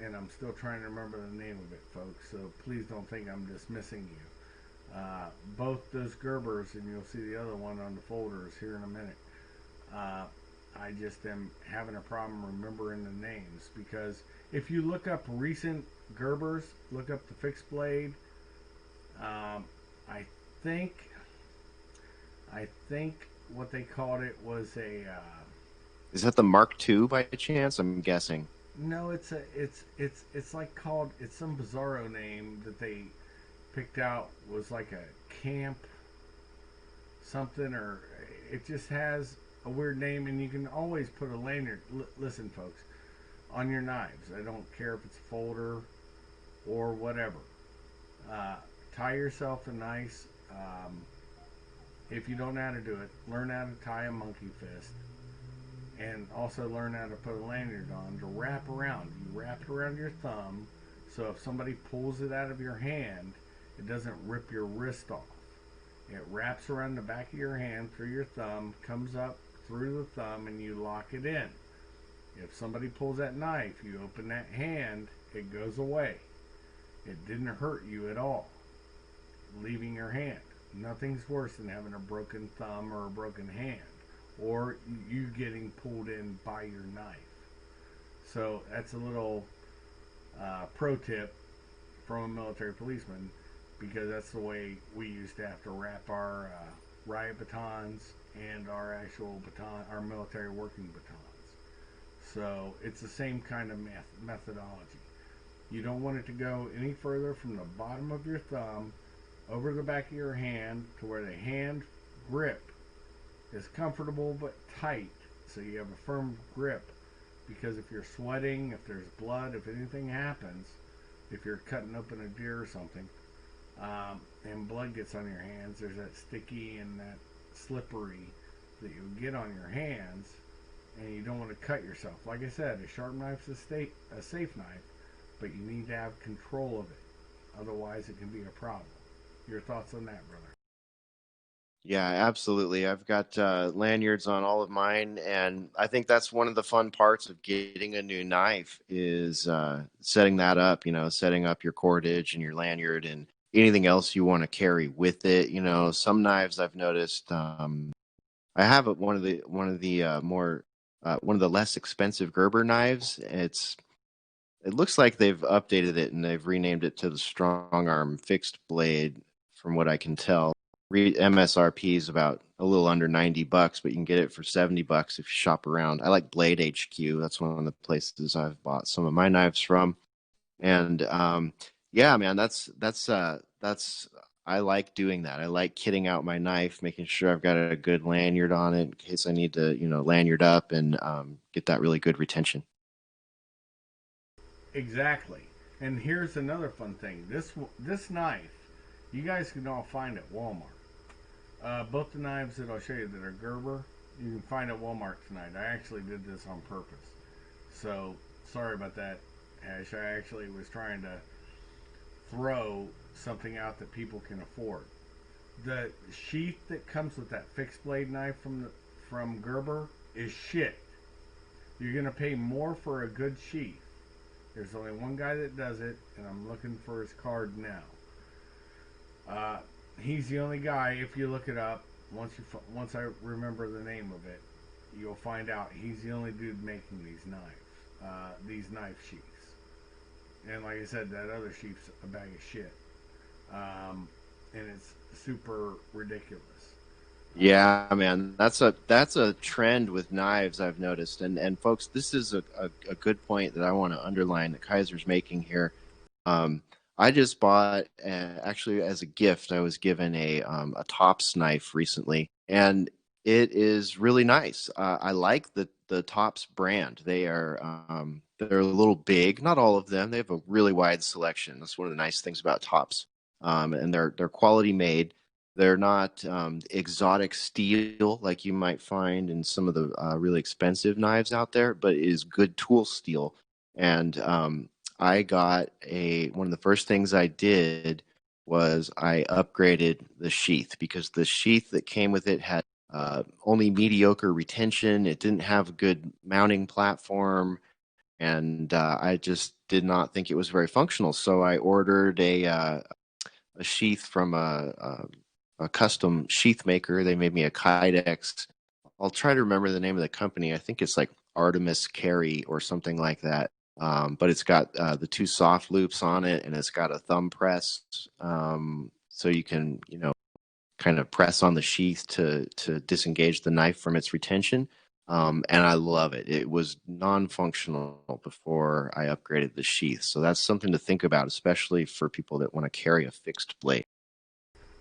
and I'm still trying to remember the name of it, folks. So please don't think I'm dismissing you. Both those Gerbers, and you'll see the other one on the folders here in a minute. I just am having a problem remembering the names, because if you look up recent Gerbers, look up the fixed blade. I think what they called it was a. Is that the Mark II by chance? I'm guessing. No, it's like called, it's some bizarro name that they picked out, was like a camp something, or it just has a weird name, and you can always put a lanyard. Listen, folks, on your knives. I don't care if it's a folder or whatever. Tie yourself a nice. If you don't know how to do it, learn how to tie a monkey fist, and also learn how to put a lanyard on to wrap around. You wrap it around your thumb, so if somebody pulls it out of your hand, it doesn't rip your wrist off. It wraps around the back of your hand through your thumb, comes up through the thumb, and you lock it in. If somebody pulls that knife, you open that hand, it goes away. It didn't hurt you at all, leaving your hand. Nothing's worse than having a broken thumb or a broken hand, or you getting pulled in by your knife. So that's a little pro tip from a military policeman, because that's the way we used to have to wrap our riot batons and our actual baton, our military working batons. So it's the same kind of methodology. You don't want it to go any further from the bottom of your thumb over the back of your hand to where the hand grip is comfortable but tight, so you have a firm grip. Because if you're sweating, if there's blood, if anything happens, if you're cutting open a deer or something, and blood gets on your hands, there's that sticky and that slippery that you get on your hands, and you don't want to cut yourself. Like I said, a sharp knife's a safe knife, but you need to have control of it. Otherwise, it can be a problem. Your thoughts on that, brother? Yeah, absolutely. I've got lanyards on all of mine, and I think that's one of the fun parts of getting a new knife is setting that up. Setting up your cordage and your lanyard and anything else you want to carry with it. Some knives I've noticed. I have one of the less expensive Gerber knives. It looks like they've updated it and they've renamed it to the Strong Arm Fixed Blade, from what I can tell. MSRP is about a little under $90, but you can get it for $70 if you shop around. I like Blade HQ. That's one of the places I've bought some of my knives from. And yeah, man, that's I like doing that. I like kitting out my knife, making sure I've got a good lanyard on it in case I need to, lanyard up and get that really good retention. Exactly. And here's another fun thing. This knife, you guys can all find at Walmart. Both the knives that I'll show you that are Gerber, you can find at Walmart tonight. I actually did this on purpose. So, sorry about that, Ash. I actually was trying to throw something out that people can afford. The sheath that comes with that fixed blade knife from Gerber is shit. You're gonna pay more for a good sheath. There's only one guy that does it, and I'm looking for his card now. Uh, he's the only guy. If you look it up, once I remember the name of it, you'll find out he's the only dude making these knife sheaths. And like I said, that other sheath's a bag of shit, and it's super ridiculous. Yeah, man, that's a trend with knives I've noticed, and folks, this is a good point that I want to underline that Kaiser's making here. Um, I just bought, actually as a gift, I was given a Tops knife recently, and it is really nice. I like the Tops brand. They're a little big, not all of them. They have a really wide selection. That's one of the nice things about Tops, and they're quality made. They're not exotic steel like you might find in some of the really expensive knives out there, but it is good tool steel. And I got one of the first things I did was I upgraded the sheath, because the sheath that came with it had only mediocre retention. It didn't have a good mounting platform, and I just did not think it was very functional. So I ordered a sheath from a custom sheath maker. They made me a Kydex. I'll try to remember the name of the company. I think it's like Artemis Carry or something like that. But it's got the two soft loops on it, and it's got a thumb press, so you can, kind of press on the sheath to disengage the knife from its retention. And I love it. It was non-functional before I upgraded the sheath, so that's something to think about, especially for people that want to carry a fixed blade.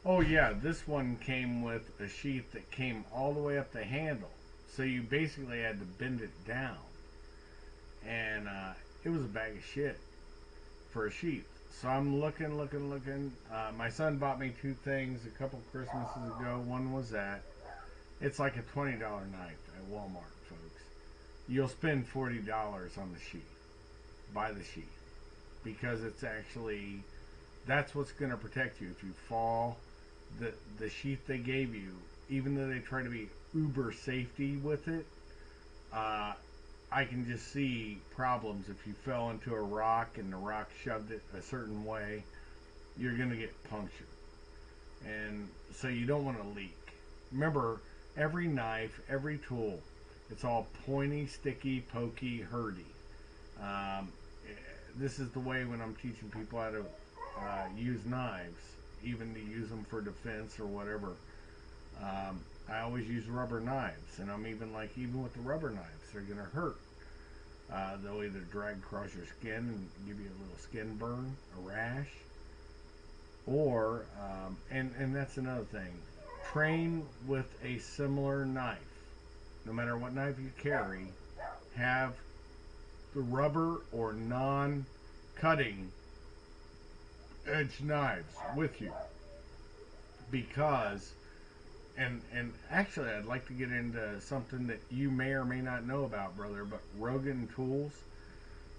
Oh yeah, this one came with a sheath that came all the way up the handle, so you basically had to bend it down, and it was a bag of shit for a sheath. So I'm looking. My son bought me two things a couple Christmases ago. One was that. It's like a $20 knife at Walmart, folks. You'll spend $40 on the sheath. Buy the sheath, because it's actually, that's what's going to protect you if you fall. The sheath they gave you, even though they try to be uber safety with it, I can just see problems if you fell into a rock and the rock shoved it a certain way. You're going to get punctured, and so you don't want to leak. Remember, Every knife, every tool, it's all pointy, sticky, pokey, hurdy. Um, this is the way when I'm teaching people how to use knives, even to use them for defense or whatever. I always use rubber knives, and I'm even like, even with the rubber knives, they're gonna hurt. They'll either drag across your skin and give you a little skin burn, a rash, or and that's another thing. Train with a similar knife. No matter what knife you carry, have the rubber or non-cutting edge knives with you, because and actually I'd like to get into something that you may or may not know about, brother, but Rogan Tools,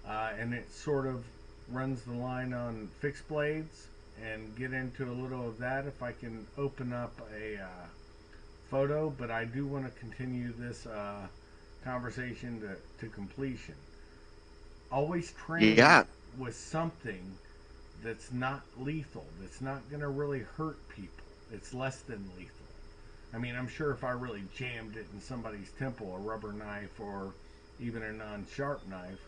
and it sort of runs the line on fixed blades, and get into a little of that if I can open up a photo. But I do want to continue this conversation to completion. Always train Yeah. with something that's not lethal, that's not going to really hurt people. It's less than lethal. I mean, I'm sure if I really jammed it in somebody's temple, a rubber knife or even a non-sharp knife,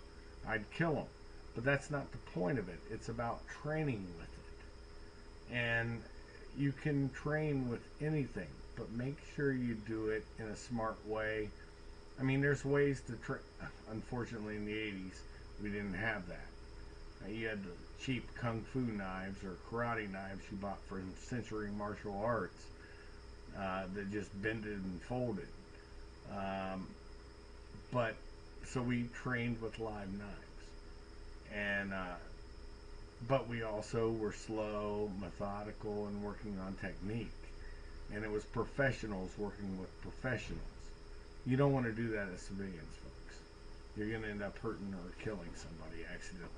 I'd kill them. But that's not the point of it. It's about training with it. And you can train with anything, but make sure you do it in a smart way. I mean, there's ways to train. Unfortunately, in the 80s, we didn't have that. You had the cheap kung fu knives or karate knives you bought from Century Martial Arts that just bended and folded. Um, but so we trained with live knives, and but we also were slow, methodical, and working on technique. And it was professionals working with professionals. You don't want to do that as civilians, folks. You're going to end up hurting or killing somebody accidentally.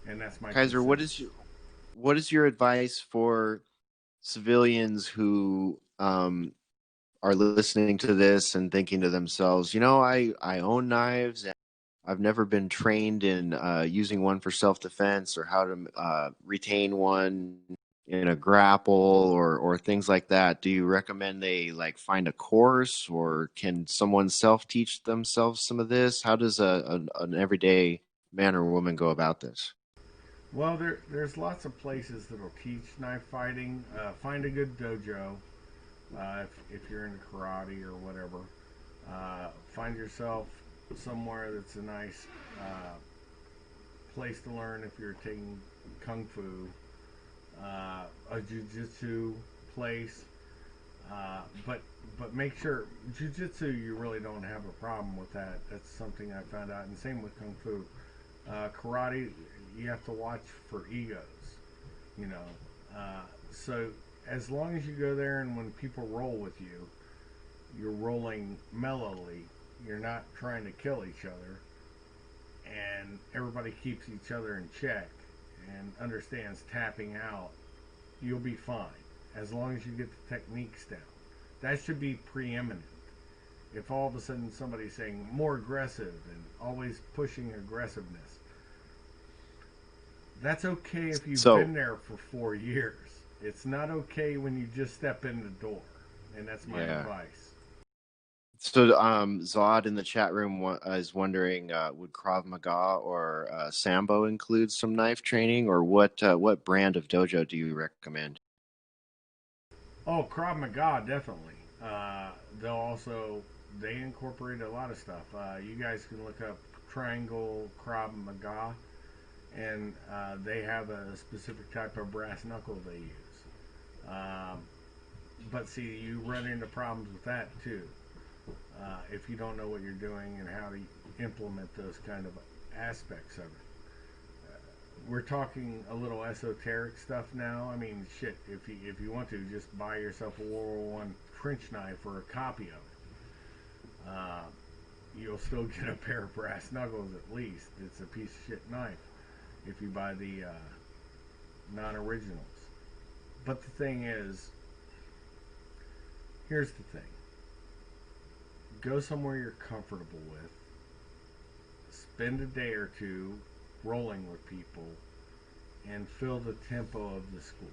And that's my Kaiser, 2 cents. what is your advice for civilians who are listening to this and thinking to themselves, I own knives and I've never been trained in using one for self-defense or how to retain one in a grapple or things like that. Do you recommend they like find a course, or can someone self-teach themselves some of this? How does an everyday man or woman go about this? Well, there's lots of places that'll teach knife fighting. Find a good dojo if you're into karate or whatever. Find yourself somewhere that's a nice place to learn if you're taking kung fu. A jujitsu place. But make sure jujitsu, you really don't have a problem with that. That's something I found out, and same with kung fu. Karate, you have to watch for egos, you know. So as long as you go there and when people roll with you, you're rolling mellowly. You're not trying to kill each other, and everybody keeps each other in check and understands tapping out. You'll be fine as long as you get the techniques down. That should be preeminent. If all of a sudden somebody's saying more aggressive and always pushing aggressiveness, that's okay if you've So been there for 4 years. It's not okay when you just step in the door. And that's my yeah. advice. So Zod in the chat room is wondering, would Krav Maga or Sambo include some knife training, or what brand of dojo do you recommend? Oh, Krav Maga, definitely. They'll also, they incorporate a lot of stuff. You guys can look up Triangle Krav Maga, and they have a specific type of brass knuckle they use. But see, you run into problems with that too. If you don't know what you're doing and how to implement those kind of aspects of it. We're talking a little esoteric stuff now. I mean, shit, if you want to, just buy yourself a World War One trench knife or a copy of it. You'll still get a pair of brass knuckles at least. It's a piece of shit knife if you buy the non-originals. But the thing is, here's the thing. Go somewhere you're comfortable with. Spend a day or two rolling with people and feel the tempo of the school.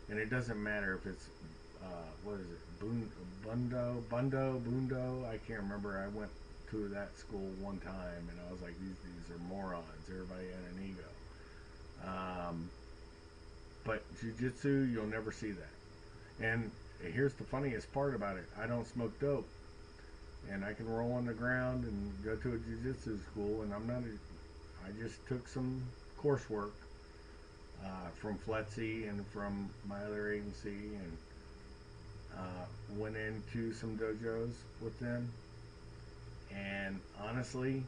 And it doesn't matter if it's what is it, Bundo, I can't remember. I went to that school one time, and I was like, these are morons. Everybody had an ego. But jiu-jitsu, you'll never see that. And here's the funniest part about it. I don't smoke dope. And I can roll on the ground and go to a jiu-jitsu school, and I just took some coursework from Fletsy and from my other agency, and went into some dojos with them. And honestly,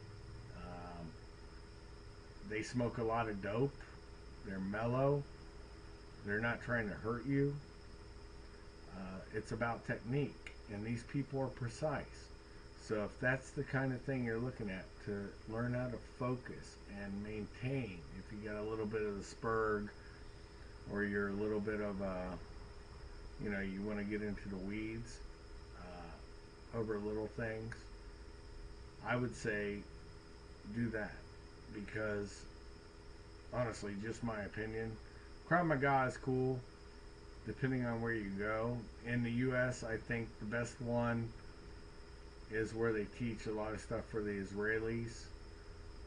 they smoke a lot of dope. They're mellow. They're not trying to hurt you. It's about technique, and these people are precise. So if that's the kind of thing you're looking at, to learn how to focus and maintain, if you got a little bit of the spurg, or you're a little bit of you want to get into the weeds over little things, I would say do that. Because honestly, just my opinion, Krav Maga is cool depending on where you go. In the US, I think the best one is where they teach a lot of stuff for the Israelis,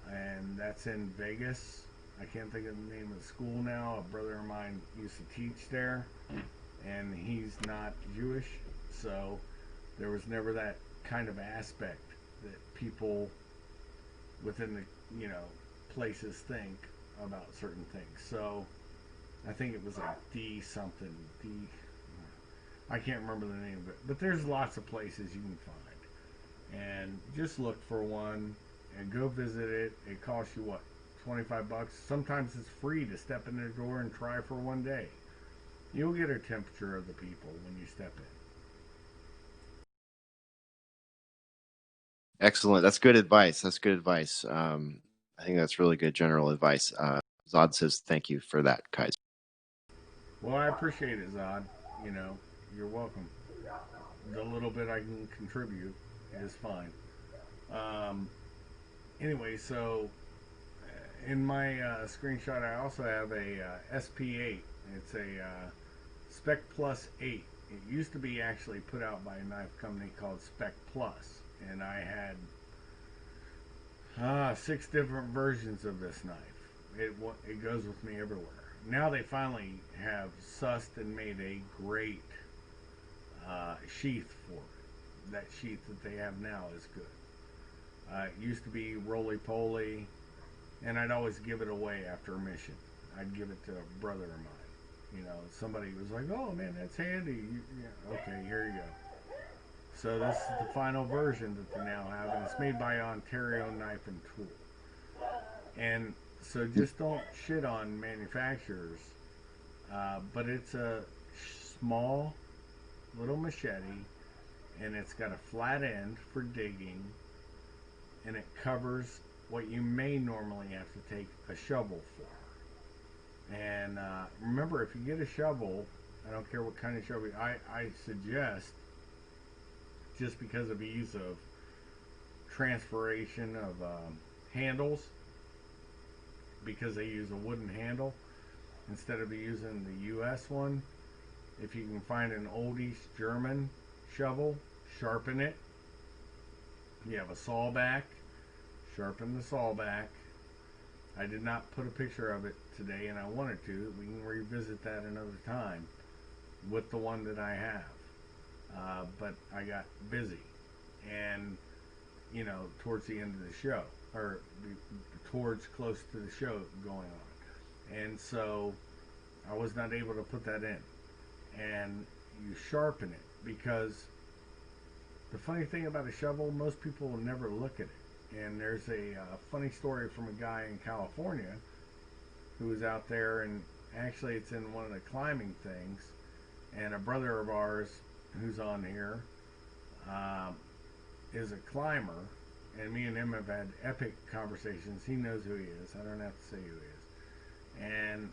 and that's in Vegas. I can't think of the name of the school now. A brother of mine used to teach there, and he's not Jewish, so there was never that kind of aspect that people within the places think about certain things. So I think it was like D something. I can't remember the name of it, but there's lots of places you can find, and just look for one and go visit it. It costs you what, $25? Sometimes it's free to step in their door and try for one day. You'll get a temperature of the people when you step in. Excellent. That's good advice. I think that's really good general advice. Zod says thank you for that, Kaiser. Well, I appreciate it, Zod. You're welcome. The little bit I can contribute is fine. Anyway, so in my screenshot, I also have a SP8. It's a Spec Plus 8. It used to be actually put out by a knife company called Spec Plus, and I had 6 different versions of this knife. It goes with me everywhere. Now they finally have sussed and made a great sheath for it. That sheath that they have now is good. It used to be roly-poly, and I'd always give it away after a mission. I'd give it to a brother of mine. Somebody was like, "Oh man, that's handy." Okay, here you go. So this is the final version that they now have, and it's made by Ontario Knife and Tool. And so just don't shit on manufacturers, but it's a small little machete, and it's got a flat end for digging, and it covers what you may normally have to take a shovel for. And remember, if you get a shovel, I don't care what kind of shovel, I suggest, just because of ease of transferation of handles, because they use a wooden handle instead of using the US one, if you can find an old East German shovel, sharpen it. You have a saw back, sharpen the saw back. I did not put a picture of it today, and I wanted to. We can revisit that another time with the one that I have. But I got busy, and towards the end of the show, or towards close to the show going on, and so I was not able to put that in. And you sharpen it, because the funny thing about a shovel, most people will never look at it. And there's a funny story from a guy in California who was out there, and actually it's in one of the climbing things, and a brother of ours who's on here is a climber, and me and him have had epic conversations. He knows who he is. I don't have to say who he is. And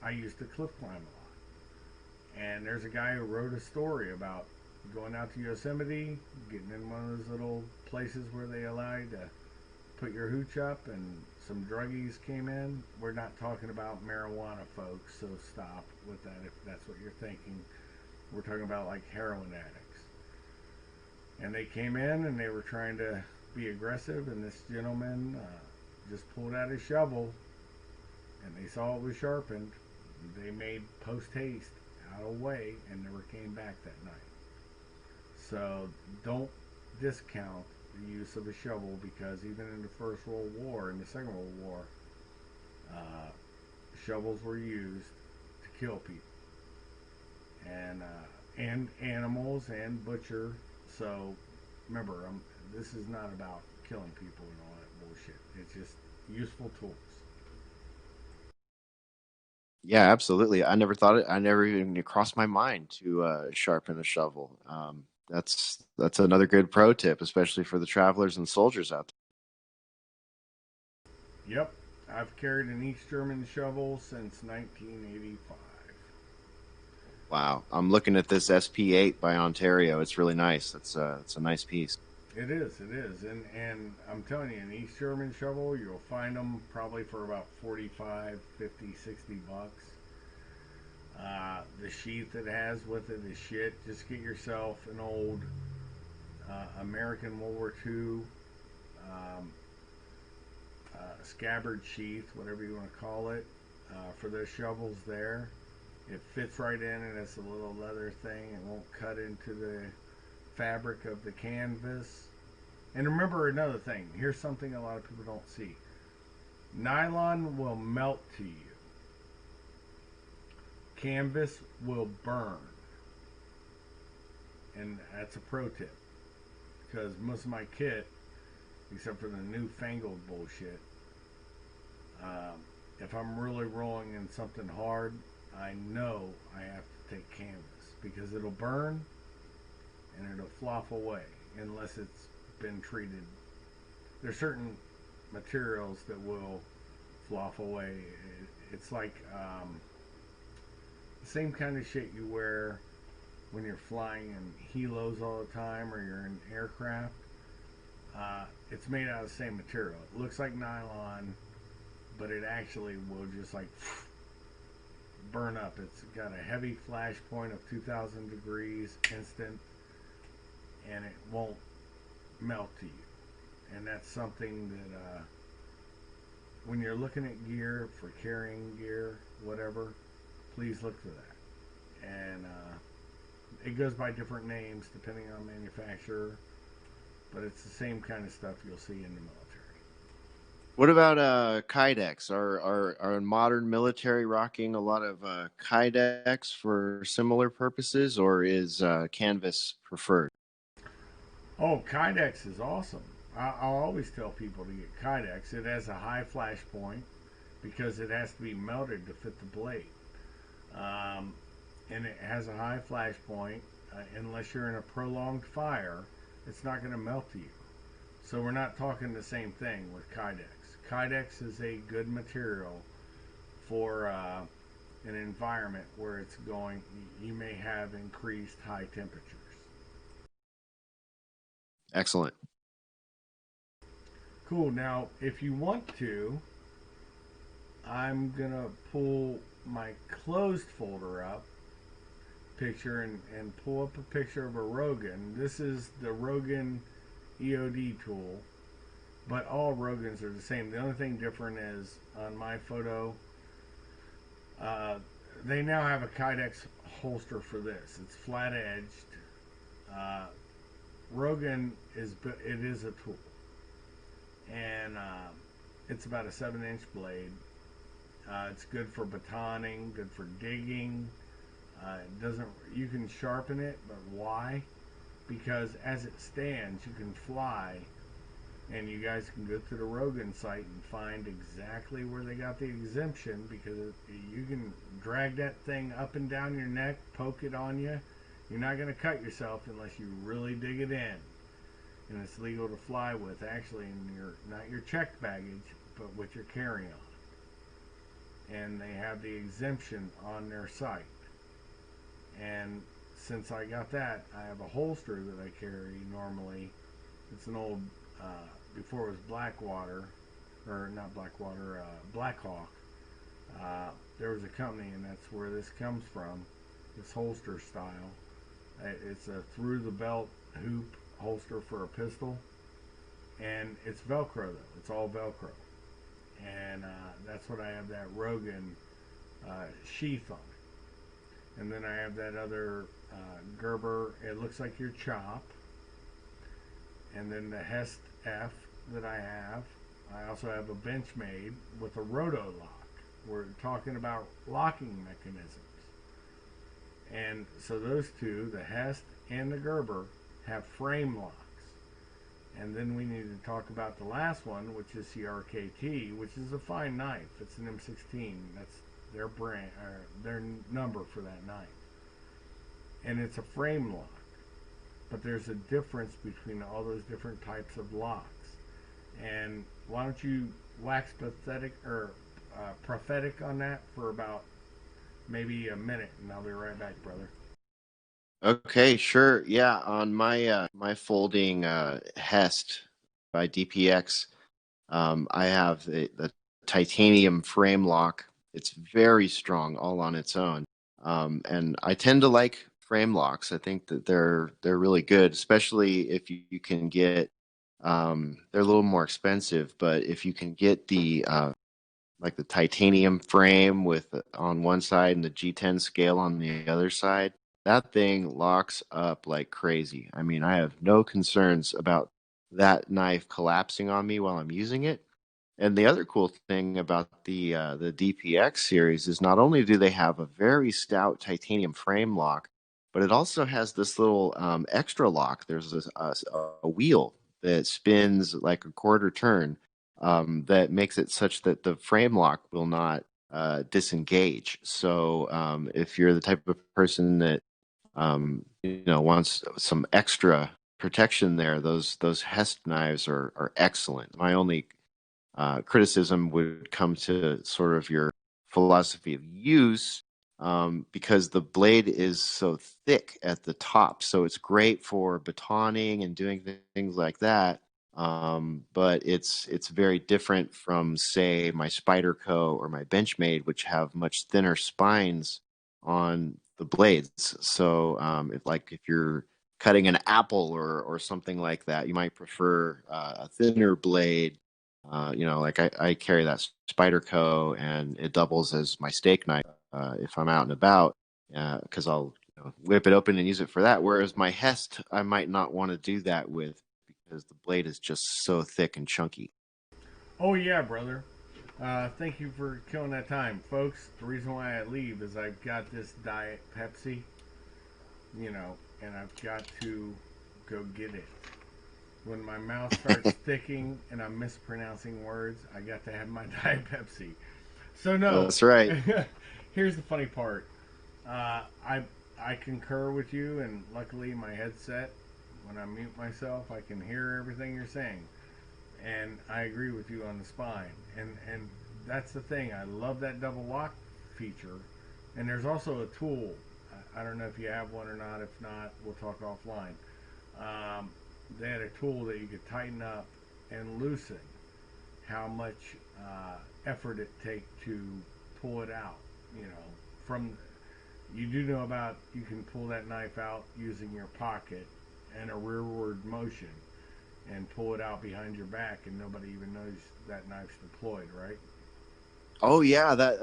I used to cliff climb a lot. And there's a guy who wrote a story about going out to Yosemite, getting in one of those little places where they allow you to put your hooch up, and some druggies came in. We're not talking about marijuana, folks, so stop with that if that's what you're thinking. We're talking about like heroin addicts. And they came in and they were trying to be aggressive, and this gentleman just pulled out his shovel, and they saw it was sharpened. They made post haste out of the way and never came back that night. So don't discount the use of a shovel, because even in the First World War and the Second World War, uh, shovels were used to kill people and animals and butcher. So remember, this is not about killing people and all that bullshit. It's just useful tools. Yeah, absolutely. I never thought it. I never even crossed my mind to sharpen a shovel. That's another good pro tip, especially for the travelers and soldiers out Yep, I've carried an East German shovel since 1985. there. Wow, I'm looking at this SP8 by Ontario. It's really nice. It's a nice piece. It is, and I'm telling you, an East German shovel, you'll find them probably for about 45, 50, 60 bucks. The sheath it has with it is shit. Just get yourself an old American World War II um, scabbard sheath, whatever you want to call it, for those shovels there. It fits right in, and it's a little leather thing. It won't cut into the fabric of the canvas. And remember another thing. Here's something a lot of people don't see. Nylon will melt to you. Canvas will burn. And that's a pro tip. Because most of my kit, except for the newfangled bullshit, if I'm really rolling in something hard, I know I have to take canvas. Because it'll burn and it'll flop away unless it's been treated. There's certain materials that will flop away. It's like the same kind of shit you wear when you're flying in helos all the time, or you're in aircraft. It's made out of the same material. It looks like nylon, but it actually will just like burn up. It's got a heavy flash point of 2,000 degrees instant, and it won't melt to you. And that's something that when you're looking at gear for carrying gear, whatever, please look for that. And it goes by different names depending on manufacturer, but it's the same kind of stuff you'll see in the military. What about Kydex? Are modern military rocking a lot of Kydex for similar purposes, or is canvas preferred? Oh, Kydex is awesome. I'll always tell people to get Kydex. It has a high flash point because it has to be melted to fit the blade. Um, and it has a high flash point. Unless you're in a prolonged fire, it's not going to melt to you. So we're not talking the same thing with Kydex. Kydex is a good material for an environment where it's going. You may have increased high temperatures. Excellent. Cool. Now, if you want to, I'm gonna pull my closed folder up picture and pull up a picture of a Rogan. This is the Rogan EOD tool, but all Rogans are the same. The only thing different is on my photo, they now have a Kydex holster for this. It's flat edged. Uh, Rogan it is a tool, and it's about a 7-inch blade. It's good for batoning, good for digging. It doesn't. You can sharpen it, but why? Because as it stands, you can fly, and you guys can go to the Rogan site and find exactly where they got the exemption. Because you can drag that thing up and down your neck, poke it on you. You're not going to cut yourself unless you really dig it in, and it's legal to fly with. Actually, in your not your checked baggage, but what you're carrying on. And they have the exemption on their site. And since I got that, I have a holster that I carry normally. It's an old, before it was Blackwater, or not Blackwater, Blackhawk. There was a company, and that's where this comes from. this holster style. It's a through the belt hoop holster for a pistol, and it's Velcro though. It's all Velcro, and that's what I have that Rogan sheath on it. And then I have that other Gerber. It looks like your chop, and then the Hest F that I have. I also have a Benchmade with a roto lock. We're talking about locking mechanisms. And so those two, the Hest and the Gerber, have frame locks. And then we need to talk about the last one, which is the RKT, which is a fine knife. It's an M16. That's their brand, or their number for that knife. And it's a frame lock. But there's a difference between all those different types of locks. And why don't you wax pathetic or prophetic on that for about maybe a minute, and I'll be right back, brother. Okay, sure. Yeah, on my folding Hest by DPX, I have the titanium frame lock. It's very strong all on its own. And I tend to like frame locks. I think that they're really good, especially if you can get they're a little more expensive, but if you can get the like the titanium frame with on one side and the G10 scale on the other side, that thing locks up like crazy. I mean, I have no concerns about that knife collapsing on me while I'm using it. And the other cool thing about the DPX series is not only do they have a very stout titanium frame lock, but it also has this little extra lock. There's a wheel that spins like a quarter turn that makes it such that the frame lock will not disengage. So if you're the type of person that wants some extra protection there, those Hest knives are excellent. My only criticism would come to sort of your philosophy of use, because the blade is so thick at the top. So it's great for batoning and doing things like that. But it's very different from, say, my Spyderco or my Benchmade, which have much thinner spines on the blades. So if you're cutting an apple or something like that, you might prefer a thinner blade. Like I carry that Spyderco, and it doubles as my steak knife if I'm out and about, because I'll whip it open and use it for that. Whereas my Hest, I might not want to do that with because the blade is just so thick and chunky. Oh yeah, brother. Thank you for killing that time, folks. The reason why I leave is I've got this Diet Pepsi, and I've got to go get it. When my mouth starts thicking and I'm mispronouncing words, I got to have my Diet Pepsi. So no, That's right. here's the funny part. I concur with you, and luckily my headset, when I mute myself, I can hear everything you're saying, and I agree with you on the spine. And that's the thing. I love that double lock feature, and there's also a tool. I don't know if you have one or not. If not, we'll talk offline. They had a tool that you could tighten up and loosen how much effort it take to pull it out. From you do know about you can pull that knife out using your pocket and a rearward motion and pull it out behind your back, and nobody even knows that knife's deployed, right? Oh yeah, that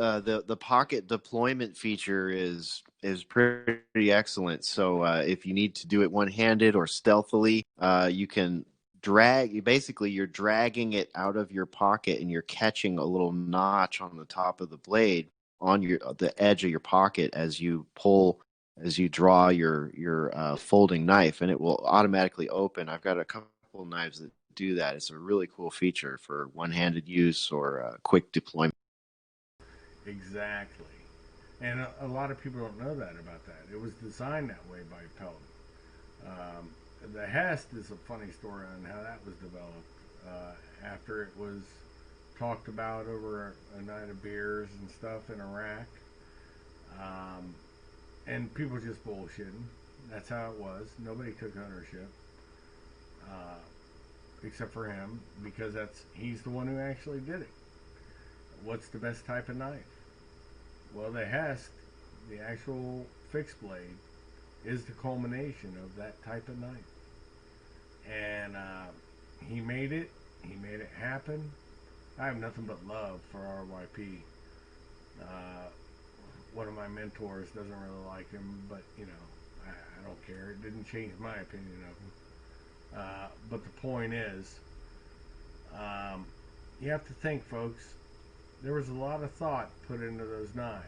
the pocket deployment feature is pretty excellent. So if you need to do it one-handed or stealthily, you can drag. Basically, you're dragging it out of your pocket, and you're catching a little notch on the top of the blade on the edge of your pocket as you pull, as you draw your folding knife, and it will automatically open. I've got a couple of knives that do that. It's a really cool feature for one-handed use or quick deployment. Exactly. And a lot of people don't know that about that. It was designed that way by Pelton. Um, the Hest is a funny story on how that was developed. After it was talked about over a night of beers and stuff in Iraq, um, and people just bullshitting. That's how it was. Nobody took ownership, uh, except for him, because he's the one who actually did it. What's the best type of knife? Well, the Hest, the actual fixed blade is the culmination of that type of knife. And he made it. He made it happen. I have nothing but love for RYP. Uh, One of my mentors doesn't really like him, but I don't care. It didn't change my opinion of him. But the point is, you have to think, folks. There was a lot of thought put into those knives,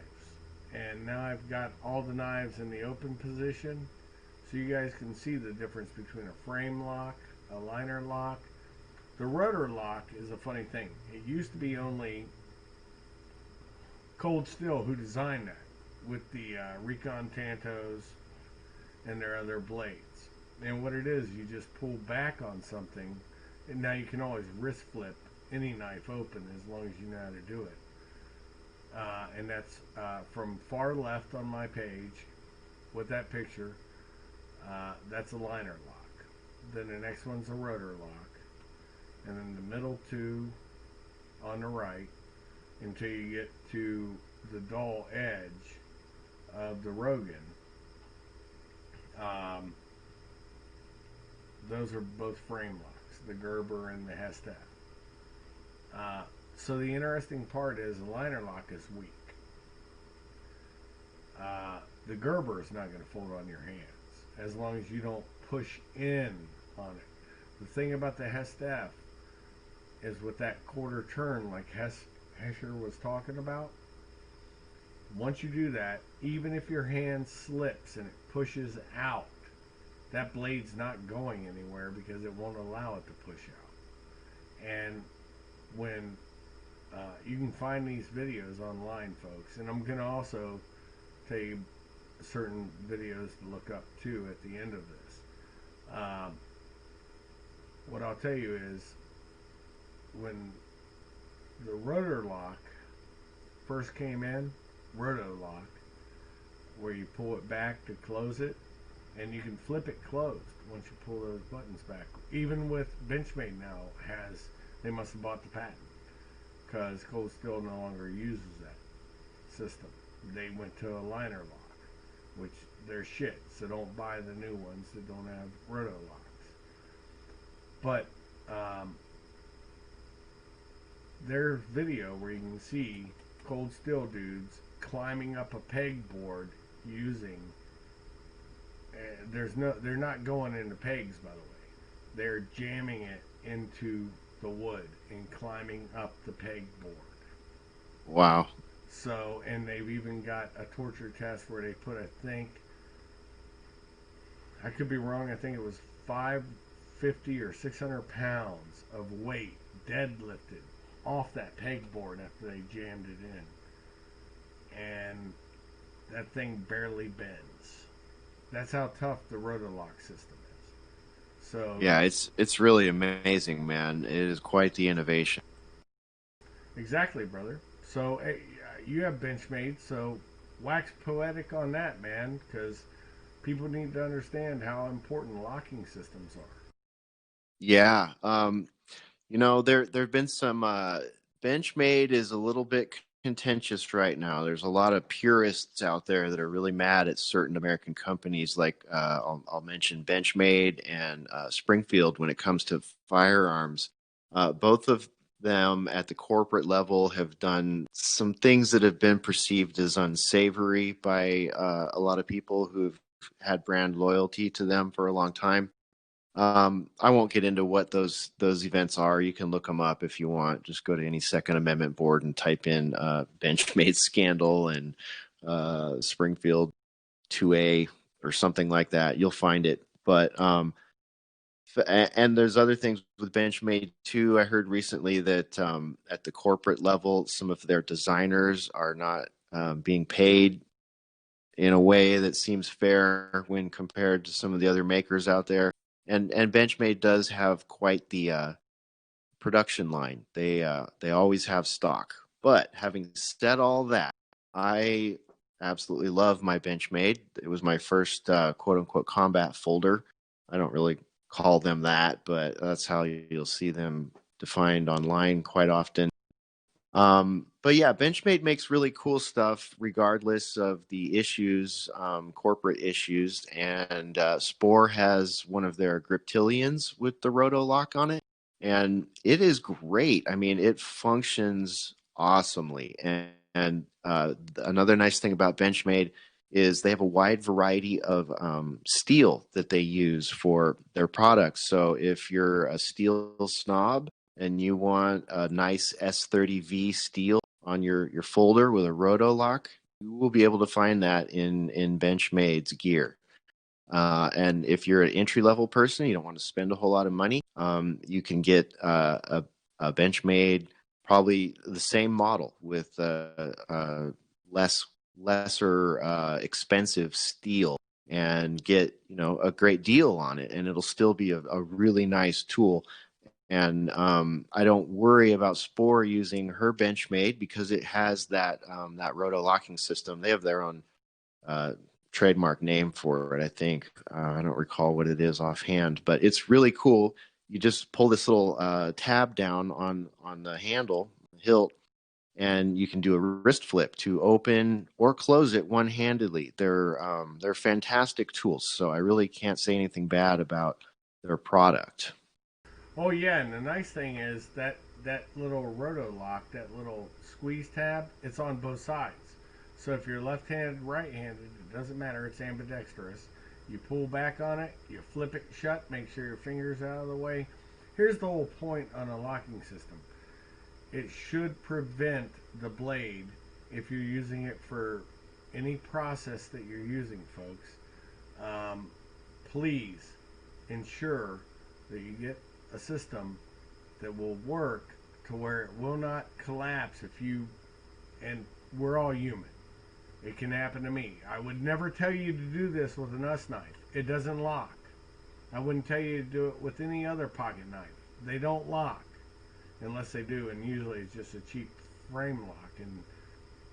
and now I've got all the knives in the open position, so you guys can see the difference between a frame lock, a liner lock. The rotor lock is a funny thing. It used to be only Cold Steel who designed that with the Recon Tantos and their other blades. And what it is, you just pull back on something, and now you can always wrist flip any knife open as long as you know how to do it. And that's from far left on my page with that picture. That's a liner lock. Then the next one's a rotor lock. And then the middle two on the right until you get to the dull edge of the Rogan. Those are both frame locks, the Gerber and the Hesher. So the interesting part is the liner lock is weak. The Gerber is not going to fold on your hands as long as you don't push in on it. The thing about the Hesher is with that quarter turn like Hesher was talking about, once you do that, even if your hand slips and it pushes out, that blade's not going anywhere because it won't allow it to push out. And when you can find these videos online, folks, and I'm going to also tell you certain videos to look up too at the end of this. What I'll tell you is when the rotor lock first came in, roto lock, where you pull it back to close it, and you can flip it closed once you pull those buttons back. Even with Benchmade now they must have bought the patent because Cold Steel no longer uses that system. They went to a liner lock, which they're shit, so don't buy the new ones that don't have roto locks. But there's video where you can see Cold Steel dudes climbing up a pegboard using they're not going into pegs, by the way. They're jamming it into the wood and climbing up the pegboard. Wow. So, and they've even got a torture test where they put, I could be wrong, I think it was 550 or 600 pounds of weight deadlifted off that pegboard after they jammed it in. And that thing barely bends. That's how tough the rotolock system is. So yeah, it's really amazing, man. It is quite the innovation. exactly, brother. So you have Benchmade, so wax poetic on that, man, because people need to understand how important locking systems are. Yeah. There've been some Benchmade is a little bit contentious right now. There's a lot of purists out there that are really mad at certain American companies, like I'll mention Benchmade and Springfield when it comes to firearms. Both of them at the corporate level have done some things that have been perceived as unsavory by a lot of people who've had brand loyalty to them for a long time. I won't get into what those events are. You can look them up if you want. Just go to any Second Amendment board and type in Benchmade scandal and Springfield 2A or something like that. You'll find it. But and there's other things with Benchmade too. I heard recently that at the corporate level, some of their designers are not being paid in a way that seems fair when compared to some of the other makers out there. And Benchmade does have quite the production line. They always have stock. But having said all that, I absolutely love my Benchmade. It was my first quote unquote combat folder. I don't really call them that, but that's how you'll see them defined online quite often. But yeah, Benchmade makes really cool stuff regardless of the issues, corporate issues. And Spore has one of their Griptilians with the Roto lock on it. And it is great. I mean, it functions awesomely. And another nice thing about Benchmade is they have a wide variety of steel that they use for their products. So if you're a steel snob and you want a nice S30V steel on your folder with a roto lock, you will be able to find that in Benchmade's gear. And if you're an entry level person, you don't want to spend a whole lot of money, you can get a Benchmade, probably the same model with lesser expensive steel, and get a great deal on it, and it'll still be a really nice tool. And I don't worry about Spore using her Benchmade because it has that roto locking system. They have their own uh, trademark name for it, I think. I don't recall what it is offhand, but it's really cool. You just pull this little tab down on the handle, hilt, and you can do a wrist flip to open or close it one-handedly. They're fantastic tools, so I really can't say anything bad about their product. Oh yeah, and the nice thing is that that little roto lock, that little squeeze tab, it's on both sides. So if you're left-handed, right-handed, it doesn't matter. It's ambidextrous. You pull back on it, you flip it shut, make sure your fingers out of the way. Here's the whole point on a locking system. It should prevent the blade if you're using it for any process that you're using, folks. Please ensure that you get a system that will work to where it will not collapse if you, and we're all human. It can happen to me. I would never tell you to do this with an US knife. It doesn't lock. I wouldn't tell you to do it with any other pocket knife. They don't lock unless they do, and usually it's just a cheap frame lock, and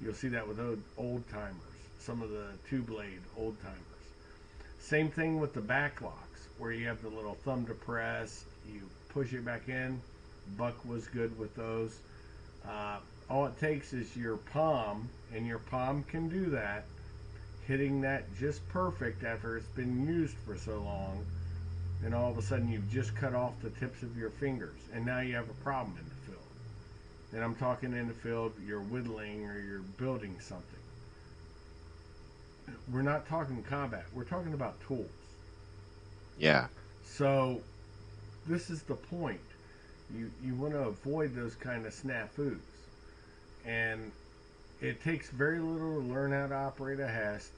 you'll see that with old timers, some of the two blade old timers. Same thing with the back locks, where you have the little thumb to press, you push it back in. Buck was good with those. All it takes is your palm, and your palm can do that, hitting that just perfect after it's been used for so long, and all of a sudden you've just cut off the tips of your fingers, and now you have a problem in the field. And I'm talking in the field, you're whittling or you're building something. We're not talking combat, we're talking about tools. Yeah. So this is the point. You want to avoid those kind of snafus. And it takes very little to learn how to operate a Hest.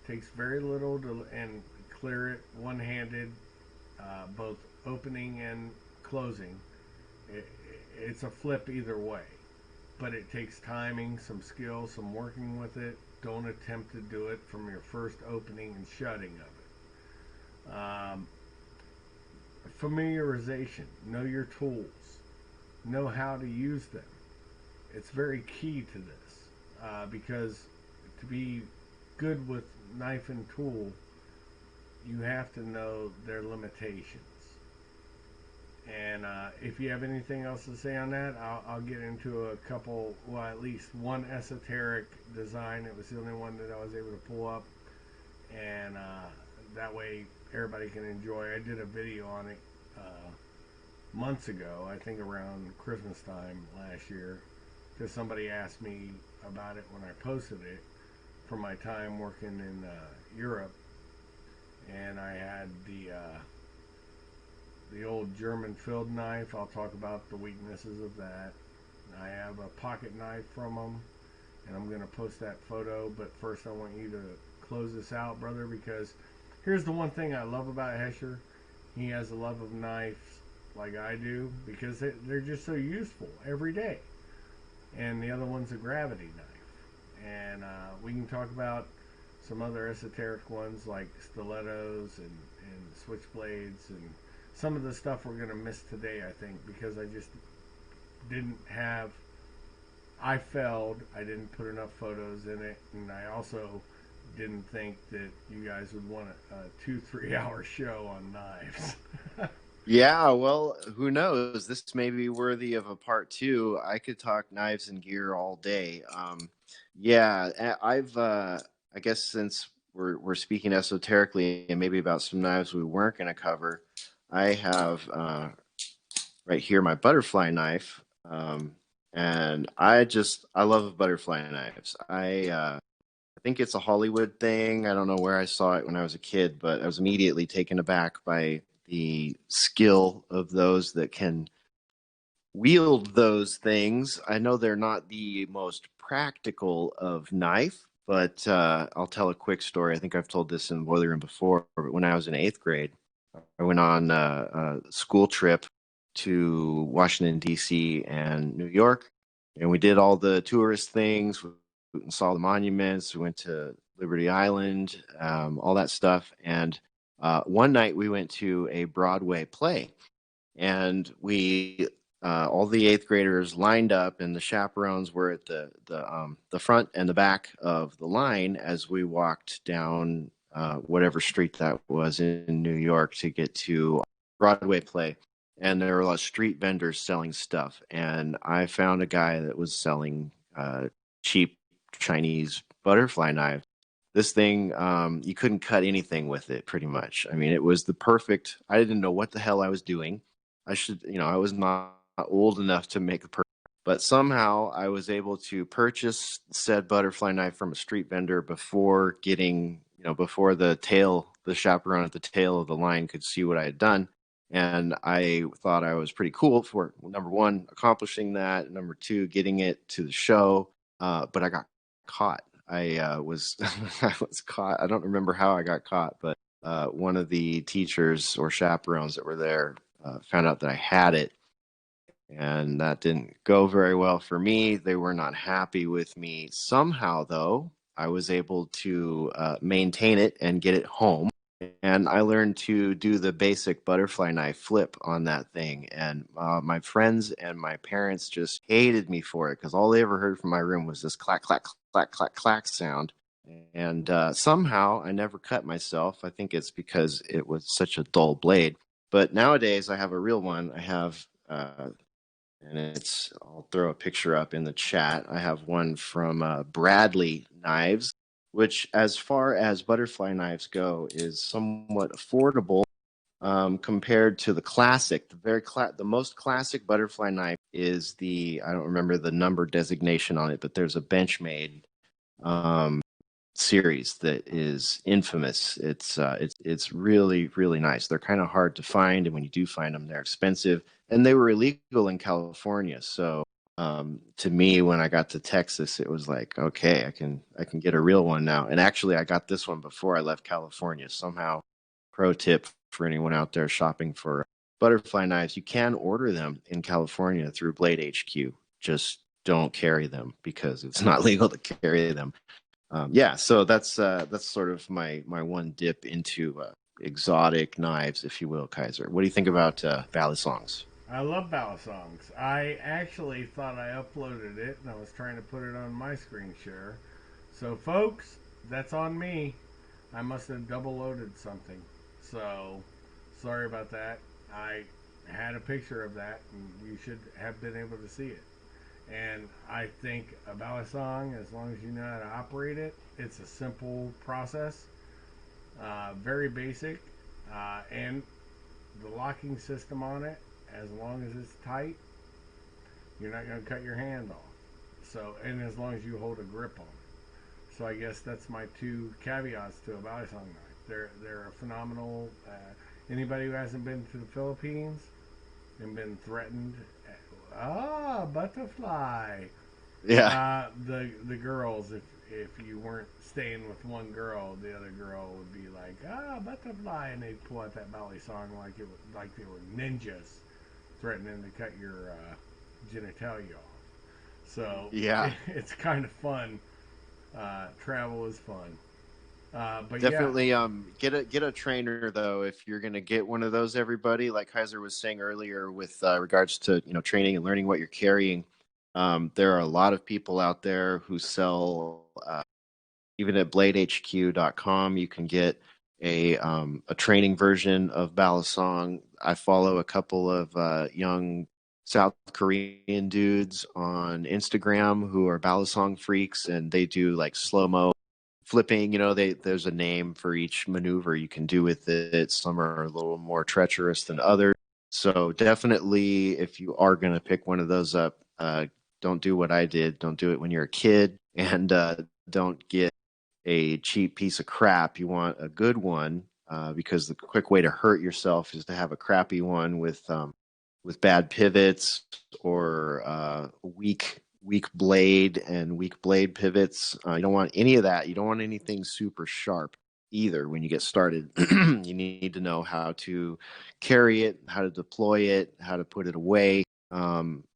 It takes very little to and clear it one-handed, both opening and closing. It's a flip either way. But it takes timing, some skill, some working with it. Don't attempt to do it from your first opening and shutting of it. Familiarization. Know your tools. Know how to use them. It's very key to this, because to be good with knife and tool, you have to know their limitations. And if you have anything else to say on that, I'll get into a couple, well, at least one esoteric design. It was the only one that I was able to pull up, and that way everybody can enjoy. I did a video on it months ago, I think around Christmas time last year, because somebody asked me about it when I posted it from my time working in Europe, and I had the old German field knife. I'll talk about the weaknesses of that. I have a pocket knife from them, and I'm going to post that photo, but first I want you to close this out, brother, because here's the one thing I love about Hesher. He has a love of knives like I do, because they're just so useful every day. And the other one's a gravity knife. And we can talk about some other esoteric ones like stilettos and switchblades and some of the stuff we're going to miss today, I think, because I just didn't have, I failed. I didn't put enough photos in it, and I also didn't think that you guys would want a 2-3 hour show on knives. Yeah, well, who knows? This may be worthy of a part two. I could talk knives and gear all day. Yeah, I guess since we're speaking esoterically and maybe about some knives we weren't going to cover, I have right here my butterfly knife, and I love butterfly knives. I think it's a Hollywood thing. I don't know where I saw it when I was a kid, but I was immediately taken aback by the skill of those that can wield those things. I know they're not the most practical of knife, but I'll tell a quick story. I think I've told this in the Boiler Room before, but when I was in eighth grade, I went on a school trip to Washington, D.C. and New York, and we did all the tourist things. We saw the monuments. We went to Liberty Island, all that stuff. And one night we went to a Broadway play, and we all the eighth graders lined up, and the chaperones were at the front and the back of the line as we walked down whatever street that was in New York to get to Broadway play. And there were a lot of street vendors selling stuff, and I found a guy that was selling cheap Chinese butterfly knives. This thing, you couldn't cut anything with it, pretty much. I mean, it was the perfect. I didn't know what the hell I was doing. I should, I was not old enough to make a purchase, but somehow I was able to purchase said butterfly knife from a street vendor before getting, before the chaperone at the tail of the line could see what I had done. And I thought I was pretty cool for number one, accomplishing that, number two, getting it to the show. But I got caught. I was I was caught. I don't remember how I got caught, but one of the teachers or chaperones that were there found out that I had it, and that didn't go very well for me. They were not happy with me. Somehow, though, I was able to maintain it and get it home. And I learned to do the basic butterfly knife flip on that thing. And my friends and my parents just hated me for it because all they ever heard from my room was this clack, clack, clack, clack, clack sound. And somehow I never cut myself. I think it's because it was such a dull blade. But nowadays I have a real one. I have and I'll throw a picture up in the chat. I have one from Bradley Knives, which, as far as butterfly knives go, is somewhat affordable compared to the classic. The most classic butterfly knife is I don't remember the number designation on it, but there's a Benchmade um, series that is infamous. It's really really nice. They're kind of hard to find, and when you do find them, they're expensive, and they were illegal in California. So to me, when I got to Texas, it was like, okay, I can get a real one now. And actually, I got this one before I left California. Somehow, pro tip for anyone out there shopping for butterfly knives: you can order them in California through Blade HQ. Just don't carry them because it's not legal to carry them. Yeah, so that's sort of my one dip into exotic knives, if you will, Kaiser. What do you think about ballad songs? I love ballad songs. I actually thought I uploaded it and I was trying to put it on my screen share. So, folks, that's on me. I must have double loaded something. So, sorry about that. I had a picture of that and you should have been able to see it. And I think a ballad song, as long as you know how to operate it, it's a simple process, very basic, and the locking system on it, as long as it's tight, you're not going to cut your hand off. So, and as long as you hold a grip on it. So I guess that's my two caveats to a ballad song knife. They're a phenomenal. Anybody who hasn't been to the Philippines and been threatened, butterfly. Yeah, The girls, if you weren't staying with one girl, the other girl would be like, butterfly, and they'd pull out that ballet song like they were ninjas threatening to cut your genitalia off. So yeah, it's kind of fun. Travel is fun. But yeah, definitely. Get a trainer though if you're gonna get one of those. Everybody, like Kaiser was saying earlier, with regards to training and learning what you're carrying. There are a lot of people out there who sell even at bladehq.com, you can get a training version of Balisong. I follow a couple of young South Korean dudes on Instagram who are Balisong freaks, and they do like slow mo flipping. There's a name for each maneuver you can do with it. Some are a little more treacherous than others. So definitely, if you are going to pick one of those up, don't do what I did. Don't do it when you're a kid, and don't get a cheap piece of crap. You want a good one, because the quick way to hurt yourself is to have a crappy one with bad pivots or weak blade and weak blade pivots. You don't want any of that. You don't want anything super sharp either when you get started. You need to know how to carry it, how to deploy it, how to put it away.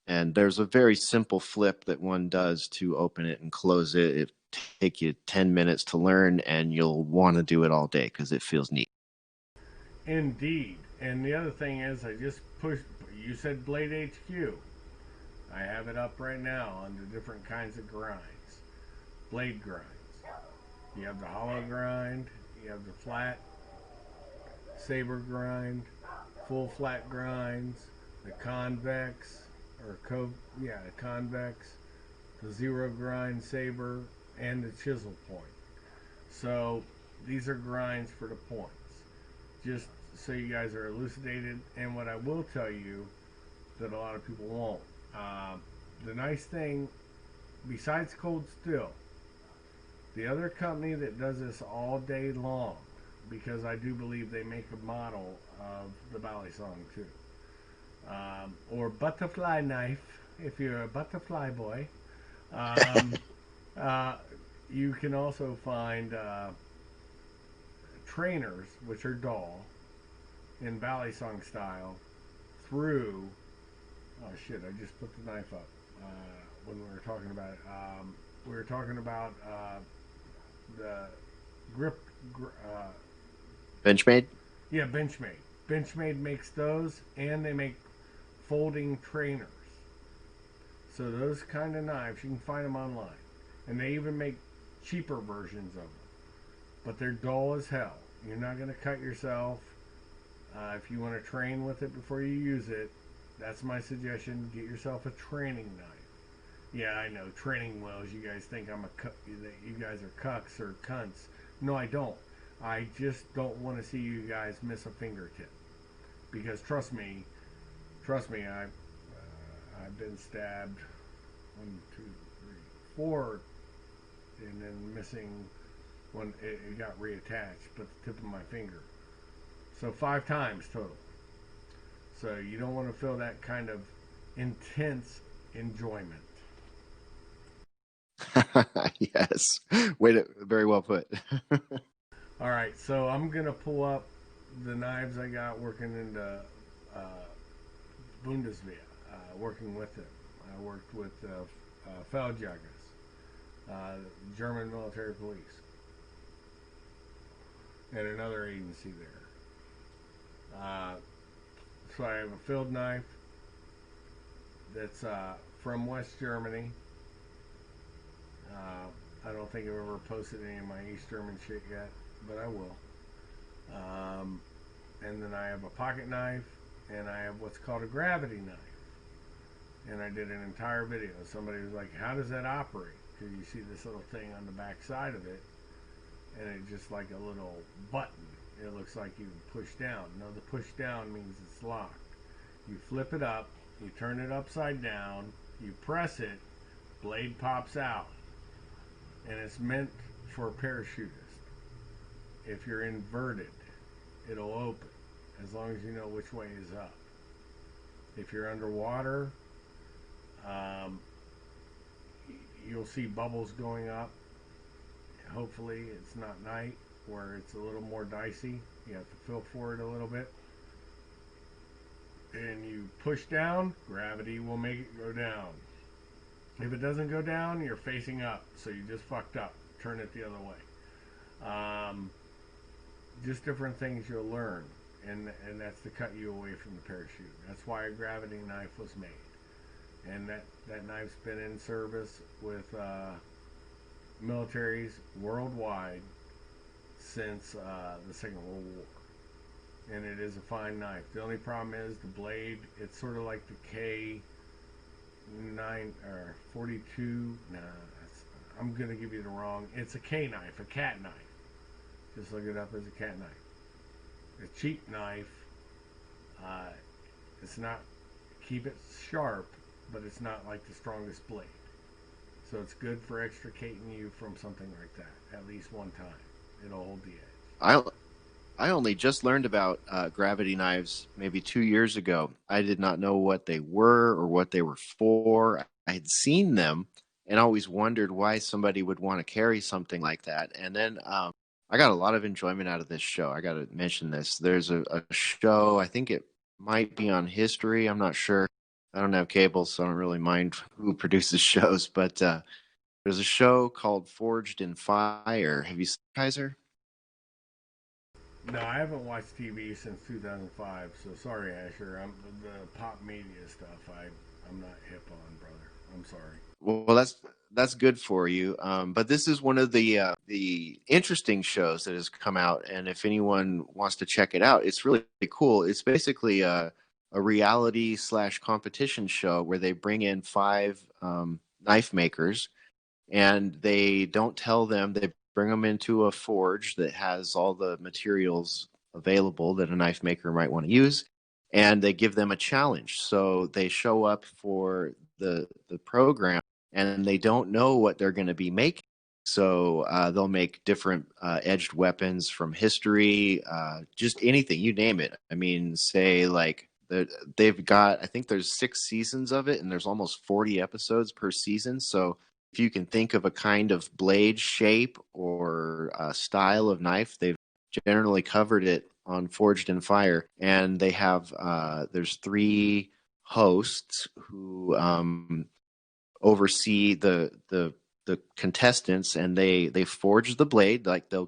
And there's a very simple flip that one does to open it and close it. It take you 10 minutes to learn, and you'll want to do it all day because it feels neat. Indeed. And the other thing is, I just pushed. You said Blade HQ. I have it up right now under different kinds of grinds. Blade grinds. You have the hollow grind. You have the flat saber grind. Full flat grinds. The convex the convex. The zero grind saber and the chisel point. So these are grinds for the points. Just so you guys are elucidated. And what I will tell you that a lot of people won't. The nice thing, besides Cold Steel, the other company that does this all day long, because I do believe they make a model of the Balisong too, or butterfly knife, if you're a butterfly boy. Um, you can also find trainers, which are dull, in Balisong style, through. Oh shit! I just put the knife up when we were talking about it. We were talking about the grip. Benchmade? Yeah, Benchmade. Benchmade makes those, and they make folding trainers. So those kind of knives, you can find them online, and they even make cheaper versions of them. But they're dull as hell. You're not going to cut yourself. If you want to train with it before you use it, that's my suggestion. Get yourself a training knife. Yeah, I know, training wheels. You guys think that you guys are cucks or cunts. No, I don't. I just don't want to see you guys miss a fingertip. Because trust me, I've been stabbed 1, 2, 3, 4, and then missing when it got reattached, but the tip of my finger. So 5 times total. So you don't want to feel that kind of intense enjoyment. Yes. Very well put. All right, so I'm gonna pull up the knives I got working in the Bundeswehr, working with them. I worked with Feldjägers, German military police, and another agency there. So I have a field knife that's from West Germany. I don't think I've ever posted any of my East German shit yet, but I will. And then I have a pocket knife, and I have what's called a gravity knife. And I did an entire video. Somebody was like, how does that operate? Because you see this little thing on the back side of it, and it's just like a little button. It looks like you push down. No, the push down means it's locked. You flip it up, you turn it upside down, you press it, blade pops out. And it's meant for a parachutist. If you're inverted, it'll open, as long as you know which way is up. If you're underwater, you'll see bubbles going up. Hopefully it's not night, where it's a little more dicey. You have to feel for it a little bit. And you push down, gravity will make it go down. If it doesn't go down, you're facing up, so you just fucked up. Turn it the other way. Just different things you'll learn, and that's to cut you away from the parachute. That's why a gravity knife was made. And that knife's been in service with militaries worldwide since the Second World War, and it is a fine knife. The only problem is the blade. It's sort of like the K9 or 42. Nah, I'm gonna give you the wrong. It's a K knife, a cat knife. Just look it up as a cat knife. A cheap knife. Uh, it's not, keep it sharp, but it's not like the strongest blade. So it's good for extricating you from something like that at least one time. It'll hold the edge. I I only just learned about gravity knives maybe 2 years ago. I did not know what they were or what they were for. I had seen them and always wondered why somebody would want to carry something like that. And then I got a lot of enjoyment out of this show. I got to mention this. There's a show, I think it might be on History. I'm not sure. I don't have cable, so I don't really mind who produces shows. But there's a show called Forged in Fire. Have you seen it, Kaiser? No, I haven't watched TV since 2005, so sorry, Asher. The pop media stuff. I'm not hip on, brother. I'm sorry. Well, that's good for you. But this is one of the interesting shows that has come out, and if anyone wants to check it out, it's really cool. It's basically a reality slash competition show where they bring in five knife makers, and they don't tell them. They bring them into a forge that has all the materials available that a knife maker might want to use, and they give them a challenge. So they show up for the program, and they don't know what they're going to be making. So they'll make different edged weapons from history, just anything, you name it. I mean, say like they've got, I think there's 6 seasons of it, and there's almost 40 episodes per season. So if you can think of a kind of blade shape or style of knife, they've generally covered it on Forged in Fire. And they have there's three hosts who oversee the contestants, and they forge the blade. Like they'll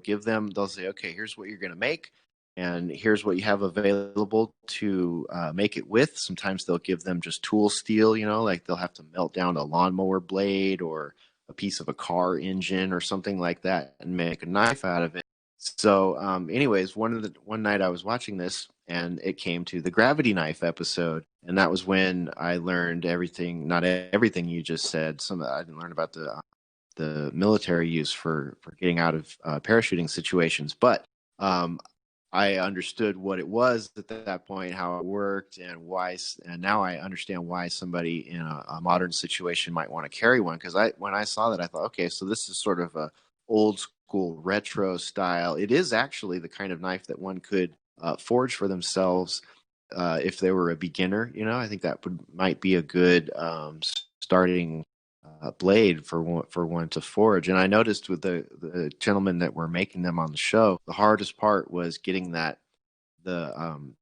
say, okay, here's what you're going to make, and here's what you have available to make it with. Sometimes they'll give them just tool steel, like they'll have to melt down a lawnmower blade or a piece of a car engine or something like that and make a knife out of it. So anyways, one night I was watching this, and it came to the gravity knife episode, and that was when I learned everything, not everything you just said. Some I didn't learn about the military use for getting out of parachuting situations, but I understood what it was at that point, how it worked, and why. And now I understand why somebody in a modern situation might want to carry one. Because when I saw that, I thought, okay, so this is sort of a old school retro style. It is actually the kind of knife that one could forge for themselves if they were a beginner. I think that might be a good starting blade for one to forge. And I noticed with the gentlemen that were making them on the show, the hardest part was getting that the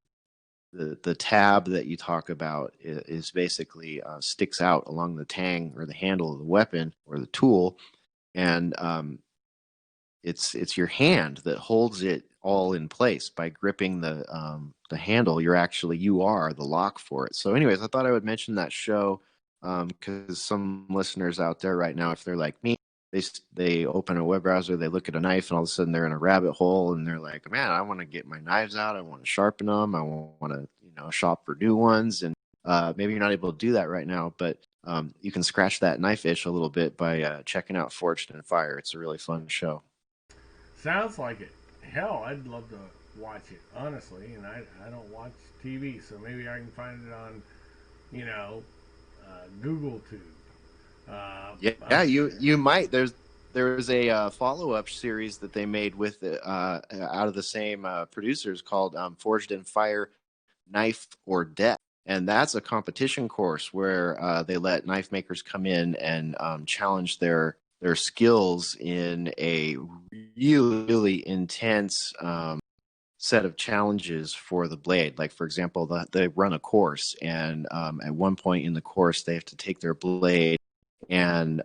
tab that you talk about is basically sticks out along the tang or the handle of the weapon or the tool, and it's your hand that holds it all in place by gripping the handle. You are the lock for it. So anyways, I thought I would mention that show because some listeners out there right now, if they're like me, they open a web browser, they look at a knife, and all of a sudden they're in a rabbit hole, and they're like, man, I want to get my knives out, I want to sharpen them, I want to shop for new ones. And maybe you're not able to do that right now, but you can scratch that knife itch a little bit by checking out Forged in Fire. It's a really fun show. Sounds like it. Hell, I'd love to watch it, honestly. And I don't watch TV, so maybe I can find it on, you know, Google Tube. Yeah, you might. There's a follow up series that they made with out of the same producers called Forged in Fire, Knife or Death, and that's a competition course where they let knife makers come in and challenge their skills in a really intense set of challenges for the blade. Like, for example, they run a course, and at one point in the course, they have to take their blade and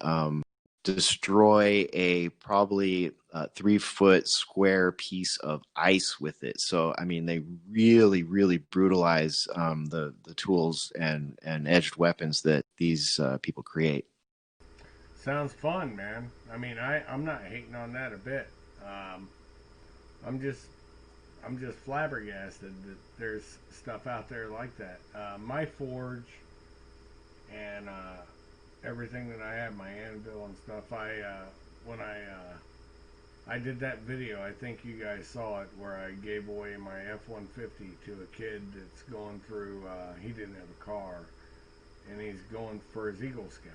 destroy a probably 3 foot square piece of ice with it. So, I mean, they really, really brutalize the tools and edged weapons that these people create. Sounds fun, man. I mean, I'm not hating on that a bit. I'm just flabbergasted that there's stuff out there like that. My forge and everything that I have, my anvil and stuff. When I did that video, I think you guys saw it, where I gave away my F-150 to a kid that's going through. He didn't have a car, and he's going for his Eagle Scout.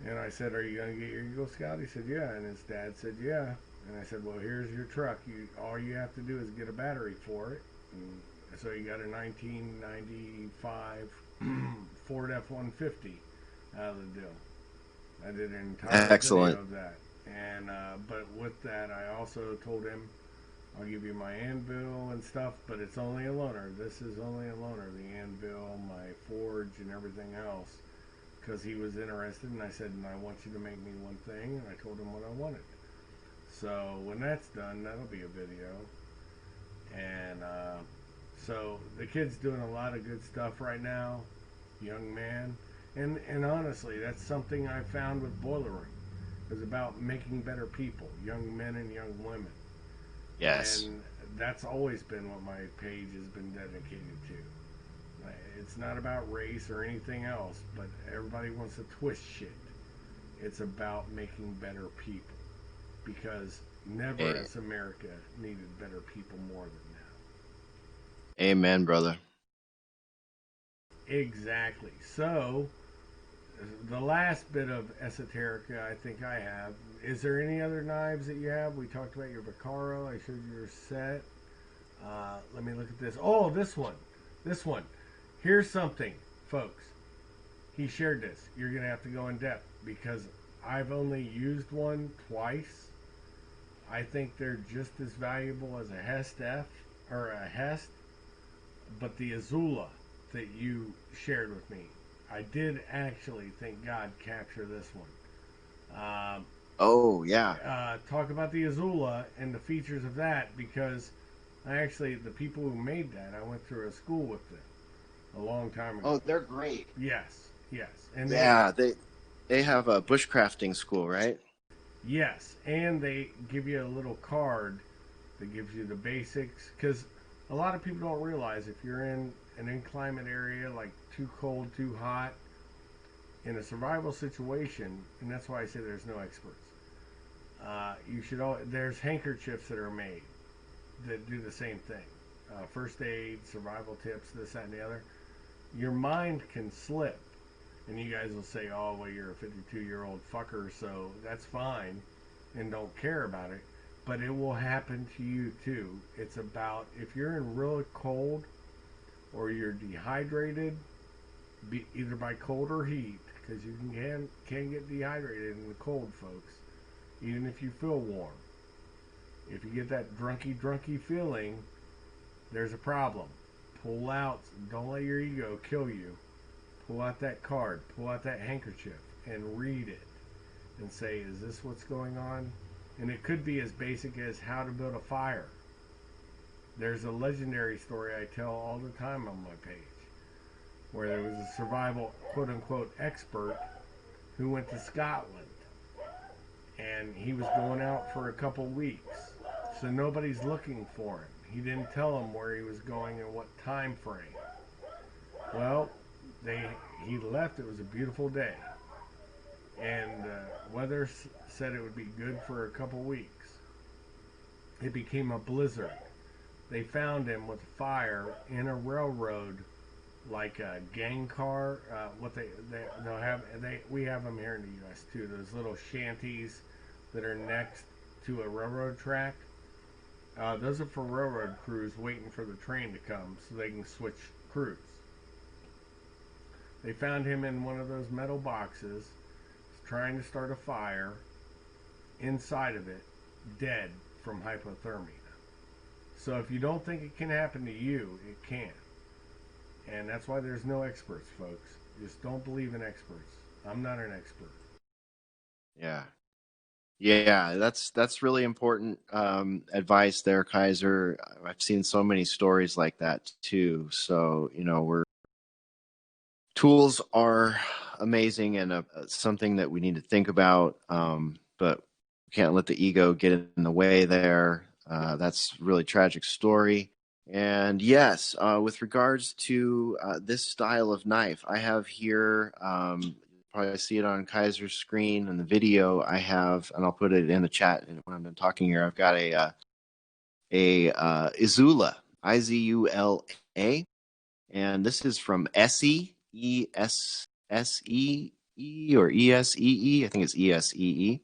And I said, "Are you going to get your Eagle Scout?" He said, "Yeah." And his dad said, "Yeah." And I said, "Well, here's your truck. All you have to do is get a battery for it." And so he got a 1995 Ford F-150 out of the deal. I did an entire Excellent. video of that. And but with that, I also told him, "I'll give you my anvil and stuff, but it's only a loaner. This is only a loaner. The anvil, my forge, and everything else." Because he was interested, and I said, "And I want you to make me one thing," and I told him what I wanted. So when that's done, that'll be a video. And so the kid's doing a lot of good stuff right now, young man. And honestly, that's something I found with Boiler Room. It was about making better people, young men and young women. Yes. And that's always been what my page has been dedicated to. It's not about race or anything else, but everybody wants to twist shit. It's about making better people. Because never has America needed better people more than now. Amen, brother. Exactly. So, the last bit of esoterica I think I have. Is there any other knives that you have? We talked about your Vaccaro. I showed you your set. Let me look at this. Oh, this one. This one. Here's something, folks. He shared this. You're going to have to go in depth because I've only used one twice. I think they're just as valuable as a Hest F or a Hest, but the Azula that you shared with me, I did actually, thank God, capture this one. Oh, yeah. Talk about the Azula and the features of that, because the people who made that, I went through a school with them a long time ago. Oh, they're great. Yes, yes. And yeah, they have a bushcrafting school, right? Yes, and they give you a little card that gives you the basics, because a lot of people don't realize if you're in an inclement area, like too cold, too hot, in a survival situation, and that's why I say there's no experts. There's handkerchiefs that are made that do the same thing. First aid, survival tips, this, that, and the other. Your mind can slip, and you guys will say, "Oh, well, you're a 52-year-old fucker, so that's fine," and don't care about it. But it will happen to you too. It's about, if you're in real cold or you're dehydrated, either by cold or heat, because you can get dehydrated in the cold, folks, even if you feel warm. If you get that drunky feeling, there's a problem. Pull out. Don't let your ego kill you. Pull out that card. Pull out that handkerchief and read it and say, "Is this what's going on?" And it could be as basic as how to build a fire. There's a legendary story I tell all the time on my page, where there was a survival quote-unquote expert who went to Scotland, and he was going out for a couple weeks, so nobody's looking for him. He didn't tell them where he was going and what time frame. Well, he left. It was a beautiful day, and weather said it would be good for a couple weeks. It became a blizzard. They found him with a fire in a railroad, like a gang car. We have them here in the U.S. too. Those little shanties that are next to a railroad track. Those are for railroad crews waiting for the train to come so they can switch crews. They found him in one of those metal boxes, trying to start a fire, inside of it, dead from hypothermia. So if you don't think it can happen to you, it can. And that's why there's no experts, folks. Just don't believe in experts. I'm not an expert. Yeah. Yeah, that's really important advice there, Kaiser. I've seen so many stories like that too. So, tools are amazing and something that we need to think about. But can't let the ego get in the way there. That's a really tragic story. And yes, with regards to this style of knife, I have here, probably see it on Kaiser's screen in the video. I have, and I'll put it in the chat when I'm done talking here. I've got a Izula, Izula, and this is from Essie, Esee, or Esee. I think it's Esee.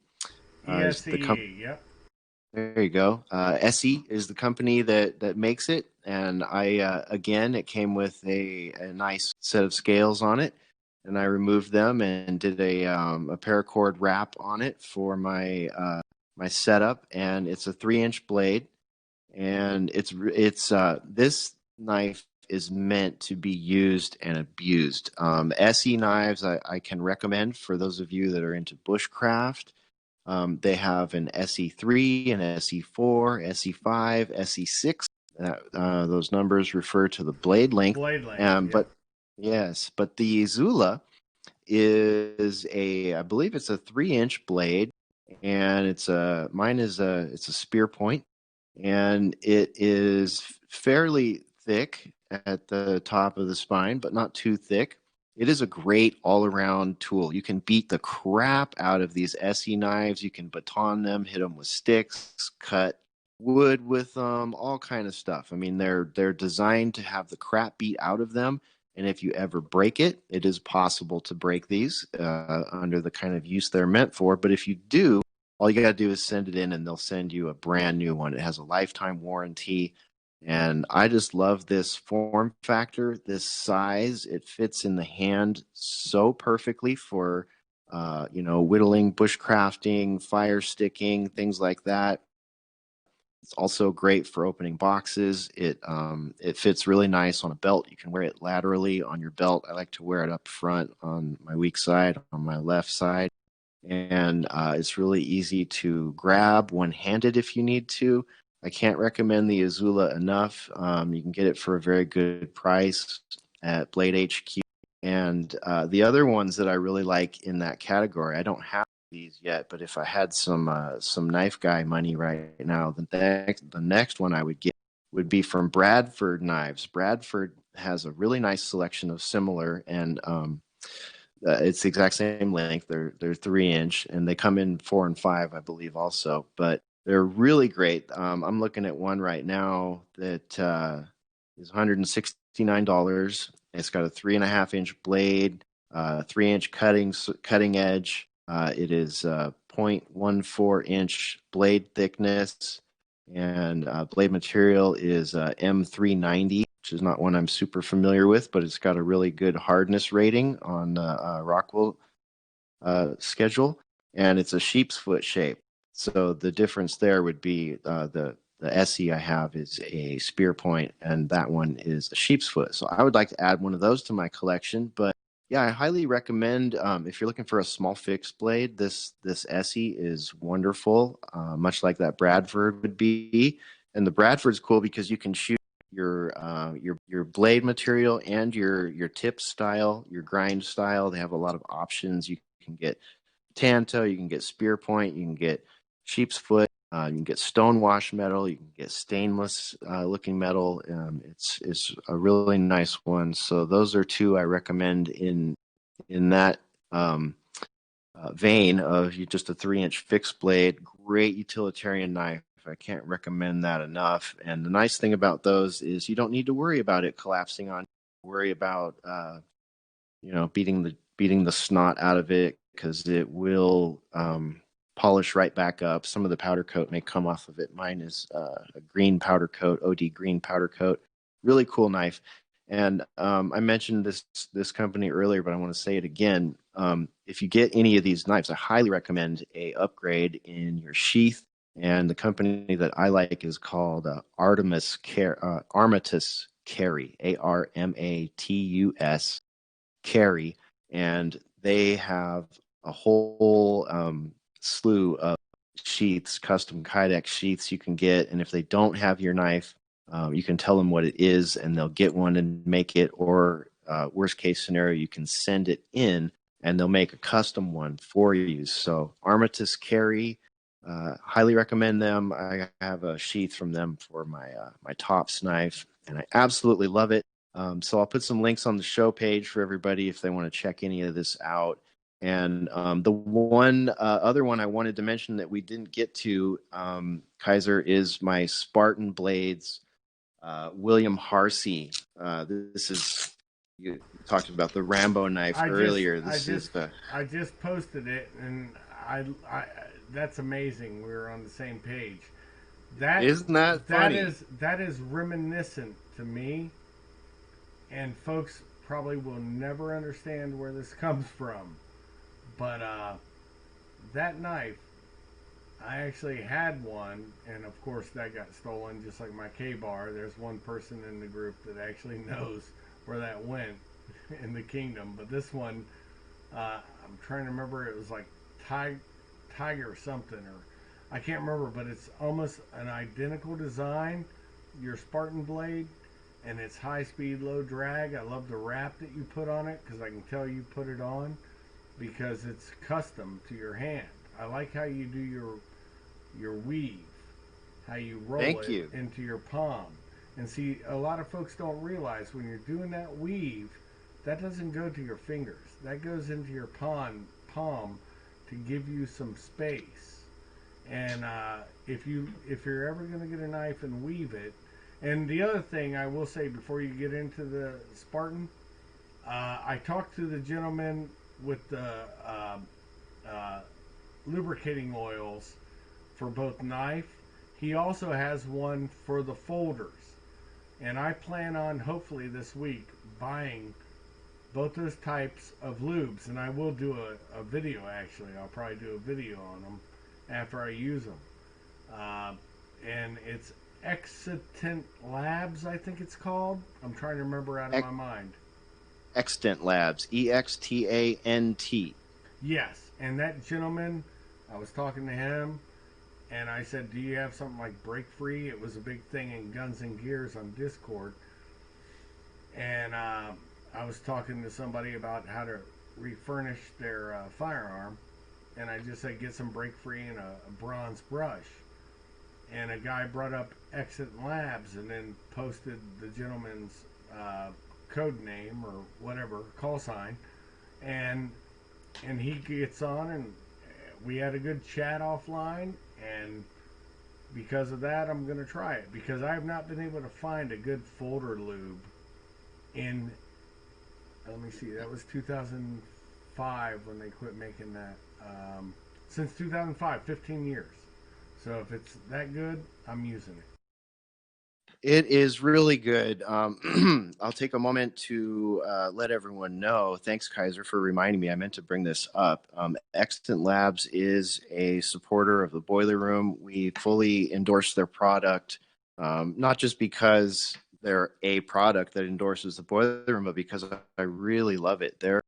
ESE, yep. There you go. Essie is the company that makes it, and I again, it came with a nice set of scales on it, and I removed them and did a paracord wrap on it for my setup, and it's a 3-inch blade, and it's this knife is meant to be used and abused. Essie knives I can recommend for those of you that are into bushcraft. They have an SE3, an SE4, SE5, SE6. Those numbers refer to the blade length. Blade length, yep. But yes, but the Zula is I believe it's a 3-inch blade, and it's it's a spear point, and it is fairly thick at the top of the spine, but not too thick. It is a great all-around tool. You can beat the crap out of these SE knives. You can baton them, hit them with sticks, cut wood with them, all kind of stuff. I mean, they're designed to have the crap beat out of them. And if you ever break it, it is possible to break these under the kind of use they're meant for. But if you do, all you got to do is send it in, and they'll send you a brand new one. It has a lifetime warranty. And I just love this form factor, this size. It fits in the hand so perfectly for, whittling, bushcrafting, fire sticking, things like that. It's also great for opening boxes. It fits really nice on a belt. You can wear it laterally on your belt. I like to wear it up front on my weak side, on my left side. And it's really easy to grab one-handed if you need to. I can't recommend the Izula enough. You can get it for a very good price at Blade HQ. And the other ones that I really like in that category, I don't have these yet, but if I had some knife guy money right now, the next one I would get would be from Bradford Knives. Bradford has a really nice selection of similar, and it's the exact same length. They're 3-inch, and they come in 4 and 5, I believe, also. But they're really great. I'm looking at one right now that is $169. It's got a 3.5-inch blade, 3-inch cutting edge. It is 0.14-inch blade thickness, and blade material is M390, which is not one I'm super familiar with, but it's got a really good hardness rating on Rockwell schedule, and it's a sheep's foot shape. So the difference there would be the SE I have is a spear point, and that one is a sheep's foot. So I would like to add one of those to my collection. But yeah, I highly recommend if you're looking for a small fixed blade, this SE is wonderful, much like that Bradford would be. And the Bradford's cool because you can shoot your blade material and your tip style, your grind style. They have a lot of options. You can get Tanto, you can get spear point, you can get sheep's foot, you can get stonewash metal, you can get stainless looking metal. It's a really nice one. So those are two I recommend in that vein of just a 3-inch fixed blade. Great utilitarian knife. I can't recommend that enough. And the nice thing about those is you don't need to worry about it collapsing on. Worry about beating the snot out of it, because it will polish right back up. Some of the powder coat may come off of it. Mine is a green powder coat, OD green powder coat. Really cool knife. And I mentioned this company earlier, but I want to say it again. If you get any of these knives, I highly recommend a upgrade in your sheath. And the company that I like is called Armatus Carry, Armatus Carry, and they have a whole slew of sheaths, custom Kydex sheaths you can get. And if they don't have your knife, you can tell them what it is, and they'll get one and make it. Or worst case scenario, you can send it in, and they'll make a custom one for you. So Armatus Carry, Highly recommend them. I have a sheath from them for my tops knife, and I absolutely love it. So I'll put some links on the show page for everybody if they want to check any of this out. And the one other one I wanted to mention that we didn't get to, Kaiser, is my Spartan Blades William Harsey. This is, you talked about the Rambo knife I just, earlier. I This just, is the, I just posted it, and I that's amazing. We were on the same page. That isn't that funny? that is reminiscent to me, and folks probably will never understand where this comes from. But that knife, I actually had one, and of course that got stolen, just like my K-bar. There's one person in the group that actually knows where that went in the kingdom. But this one, I'm trying to remember. It was like Tiger something, or I can't remember. But it's almost an identical design. Your Spartan blade, and it's high speed, low drag. I love the wrap that you put on it because I can tell you put it on because it's custom to your hand. I like how you do your weave, how you roll Thank it you. into your palm. And see, a lot of folks don't realize when you're doing that weave, that doesn't go to your fingers. That goes into your palm to give you some space. And if you're ever going to get a knife and weave it, and the other thing I will say before you get into the Spartan, I talked to the gentleman with the lubricating oils for both knife. He also has one for the folders. And I plan on hopefully this week buying both those types of lubes. And I will do a video actually. I'll probably do a video on them after I use them. And it's Excitant Labs, I think it's called. I'm trying to remember out of my mind. Extant Labs, Extant. Yes. And that gentleman, I was talking to him, and I said, "Do you have something like Break Free?" It was a big thing in Guns and Gears on Discord, and I was talking to somebody about how to refurnish their firearm, and I just said, "Get some Break Free and a bronze brush." And a guy brought up Exit Labs, and then posted the gentleman's code name or whatever call sign, and he gets on, and we had a good chat offline, and because of that, I'm going to try it because I have not been able to find a good folder lube in. Let me see. That was 2005 when they quit making that. Since 2005, 15 years. So if it's that good, I'm using it. It is really good. I'll take a moment to let everyone know. Thanks, Kaiser, for reminding me. I meant to bring this up. Extant Labs is a supporter of the Boiler Room. We fully endorse their product, not just because they're a product that endorses the Boiler Room, but because I really love it. Their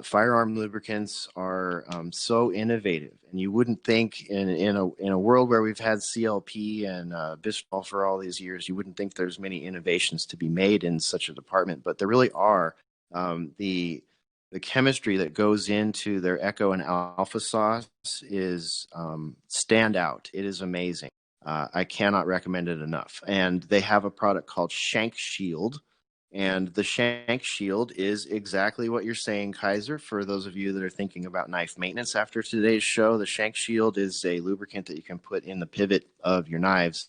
firearm lubricants are so innovative, and you wouldn't think in a world where we've had CLP and Bisphol for all these years, you wouldn't think there's many innovations to be made in such a department, but there really are. The chemistry that goes into their Echo and Alpha sauce is standout. It is amazing. I cannot recommend it enough. And they have a product called Shank Shield. And the Shank Shield is exactly what you're saying, Kaiser. For those of you that are thinking about knife maintenance after today's show, the Shank Shield is a lubricant that you can put in the pivot of your knives.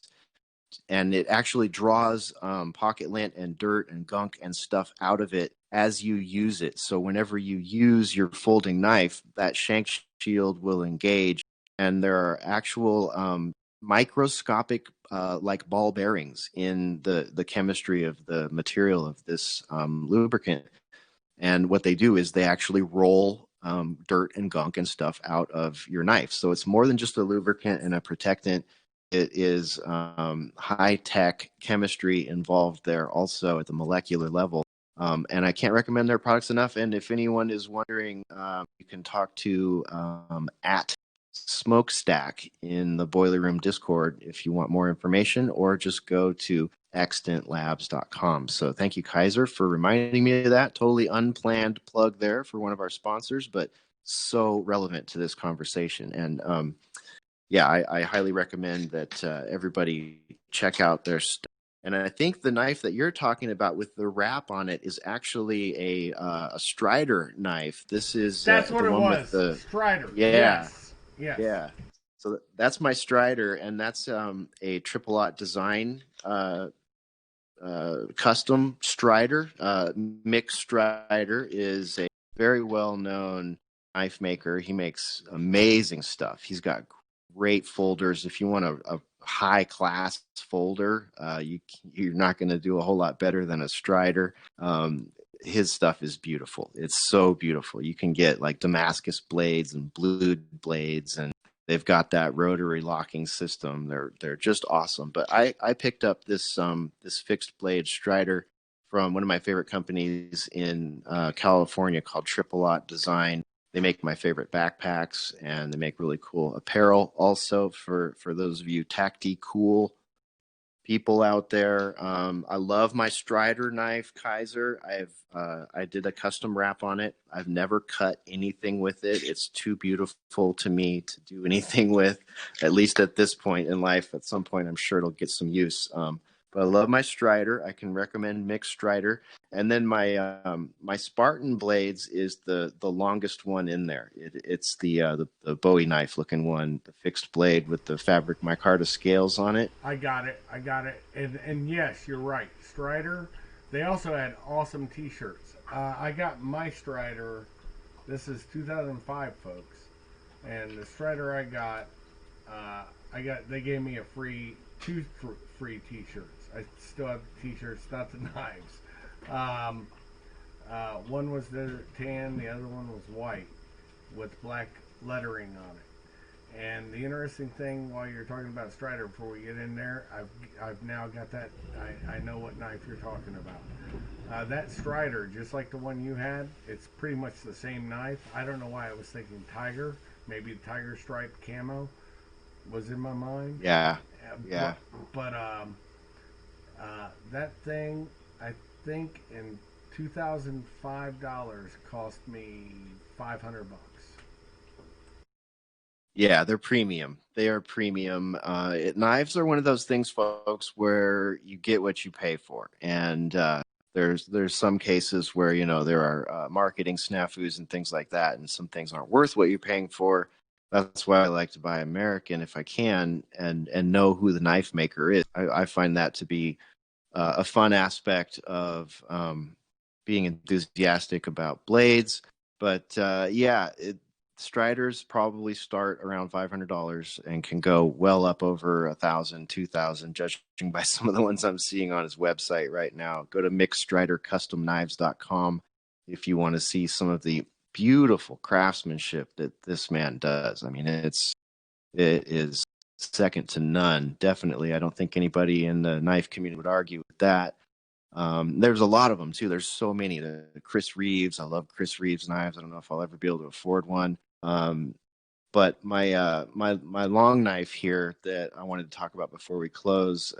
And it actually draws pocket lint and dirt and gunk and stuff out of it as you use it. So whenever you use your folding knife, that Shank Shield will engage. And there are actual microscopic like ball bearings in the chemistry of the material of this lubricant. And what they do is they actually roll dirt and gunk and stuff out of your knife. So it's more than just a lubricant and a protectant. It is high tech chemistry involved there also at the molecular level. And I can't recommend their products enough. And if anyone is wondering, you can talk to at Smokestack in the Boiler Room Discord if you want more information, or just go to extantlabs.com. So thank you, Kaiser, for reminding me of that. Totally unplanned plug there for one of our sponsors, but so relevant to this conversation. And yeah, I highly recommend that everybody check out their stuff. And I think the knife that you're talking about with the wrap on it is actually a Strider knife. This is That's what the it one with was. the, Strider. yeah, Yes. Yes. yeah. So that's my Strider, and that's a triple aught design custom Strider. Mick Strider is a very well known knife maker. He makes amazing stuff. He's got great folders. If you want a high class folder, you're not going to do a whole lot better than a Strider. His stuff is beautiful. It's so beautiful. You can get like Damascus blades and blued blades, and they've got that rotary locking system. They're just awesome. But I picked up this fixed blade Strider from one of my favorite companies in California called Triple Aught Design. They make my favorite backpacks, and they make really cool apparel also for those of you tacti cool people out there. I love my Strider knife, Kaiser. I did a custom wrap on it. I've never cut anything with it. It's too beautiful to me to do anything with, at least at this point in life. At some point, I'm sure it'll get some use. But I love my Strider. I can recommend Mick Strider. And then my Spartan Blades is the longest one in there. It's the Bowie knife looking one, the fixed blade with the fabric micarta scales on it. I got it. I got it. And yes, you're right. Strider. They also had awesome T-shirts. I got my Strider. This is 2005, folks. And the Strider I got. They gave me two free T-shirts. I still have the T-shirts, not the knives. One was the tan, the other one was white with black lettering on it. And the interesting thing, while you're talking about Strider, before we get in there, I've now got that. I know what knife you're talking about. That Strider, just like the one you had, it's pretty much the same knife. I don't know why I was thinking tiger. Maybe the tiger stripe camo was in my mind. Yeah, yeah. But that thing, I think in $2005 cost me $500. Yeah, they're premium. They are premium. Knives are one of those things, folks, where you get what you pay for, and there's some cases where there are marketing snafus and things like that, and some things aren't worth what you're paying for. That's why I like to buy American if I can, and know who the knife maker is. I find that to be a fun aspect of being enthusiastic about blades. But yeah, Striders probably start around $500 and can go well up over 1,000, 2,000, judging by some of the ones I'm seeing on his website right now. Go to mixstridercustomknives.com if you want to see some of the beautiful craftsmanship that this man does. I mean, it is second to none. Definitely, I don't think anybody in the knife community would argue with that. There's a lot of them too. There's so many. The Chris Reeves. I love Chris Reeves knives. I don't know if I'll ever be able to afford one. But my long knife here that I wanted to talk about before we close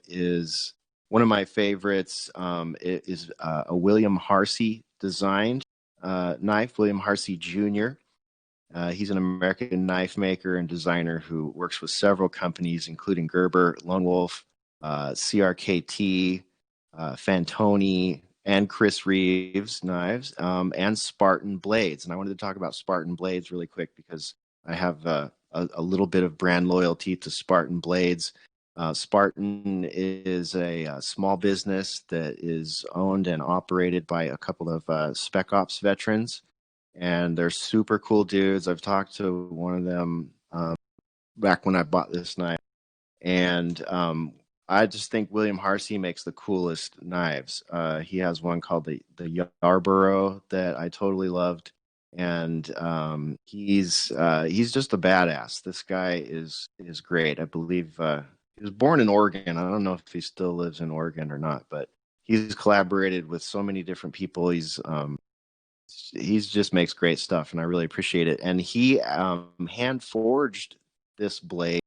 is one of my favorites. It is a William Harsey designed knife. William Harsey Jr. He's an American knife maker and designer who works with several companies, including Gerber, Lone Wolf, CRKT, Fantoni, and Chris Reeves knives, and Spartan Blades. And I wanted to talk about Spartan Blades really quick because I have a little bit of brand loyalty to Spartan Blades. Spartan is a small business that is owned and operated by a couple of Spec Ops veterans, and they're super cool dudes. I've talked to one of them back when I bought this knife, and I just think William Harsey makes the coolest knives. He has one called the Yarborough that I totally loved, and he's just a badass. This guy is great. I believe he was born in Oregon. I don't know if he still lives in Oregon or not, but he's collaborated with so many different people. He's just makes great stuff, and I really appreciate it. And he hand forged this blade,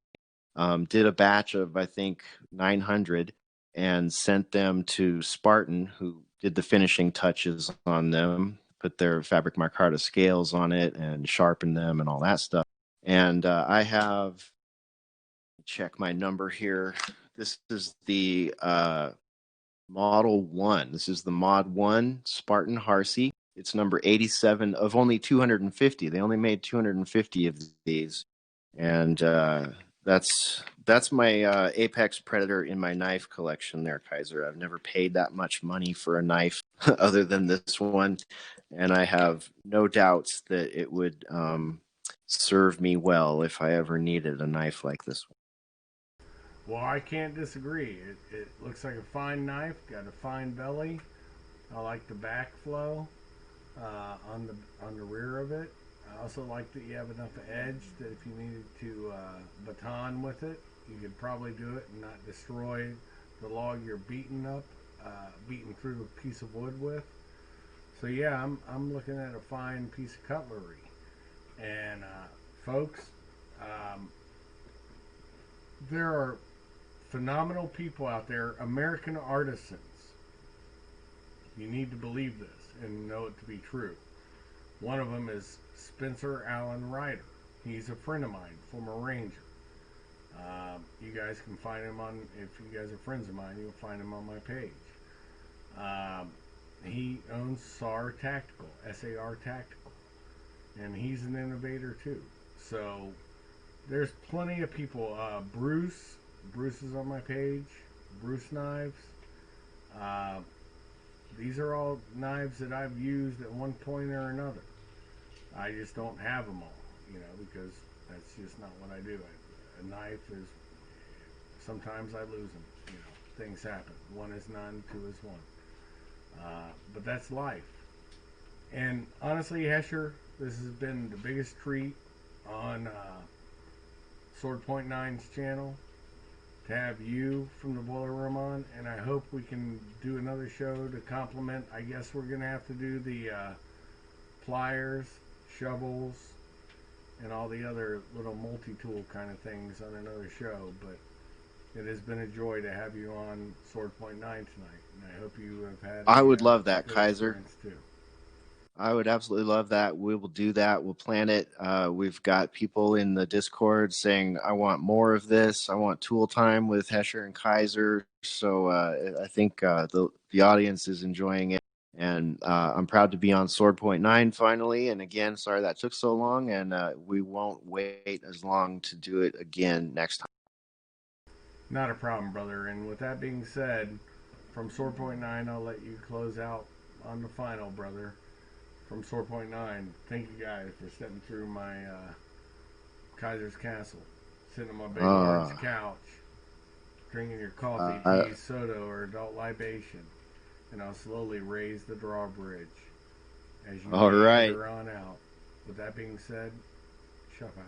did a batch of I think 900, and sent them to Spartan, who did the finishing touches on them, put their fabric micarta scales on it, and sharpened them and all that stuff. And I have, check my number here. This is the Model 1. This is the Mod 1 Spartan Harsey. It's number 87 of only 250. They only made 250 of these. And that's my apex predator in my knife collection there, Kaiser. I've never paid that much money for a knife other than this one. And I have no doubts that it would serve me well if I ever needed a knife like this one. Well, I can't disagree. It looks like a fine knife, got a fine belly. I like the backflow on the rear of it. I also like that you have enough edge that if you needed to baton with it, you could probably do it and not destroy the log you're beating through a piece of wood with. So yeah, I'm looking at a fine piece of cutlery. And folks, there are phenomenal people out there, American artisans. You need to believe this and know it to be true. One of them is Spencer Allen Ryder. He's a friend of mine, former Ranger. You guys can find him on, if you guys are friends of mine, you'll find him on my page. He owns SAR Tactical, SAR Tactical, and he's an innovator too. So there's plenty of people. Bruce is on my page. Bruce Knives. These are all knives that I've used at one point or another. I just don't have them all, because that's just not what I do. A knife is, sometimes I lose them. Things happen. One is none, two is one. But that's life. And honestly, Hesher, this has been the biggest treat on Sword Point 9's channel to have you from the Boiler Room on, and I hope we can do another show to complement. I guess we're going to have to do the pliers, shovels, and all the other little multi-tool kind of things on another show, but it has been a joy to have you on Sword Point 9 tonight, and I hope you have had I would love that, good Kaiser. too. I would absolutely love that. We will do that. We'll plan it. We've got people in the Discord saying, I want more of this. I want tool time with Hesher and Kaiser. So I think the audience is enjoying it. And I'm proud to be on Sword Point 9 finally. And again, sorry that took so long. And we won't wait as long to do it again next time. Not a problem, brother. And with that being said, from Sword Point 9, I'll let you close out on the final, brother. From Sword Point 9, thank you guys for stepping through my Kaiser's Castle, sitting on my big large couch, drinking your coffee, tea, soda, or adult libation, and I'll slowly raise the drawbridge as you meander on out. With that being said, Shuff out.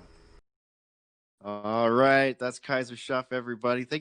All right, that's Kaiser Shuff, everybody. Thank you.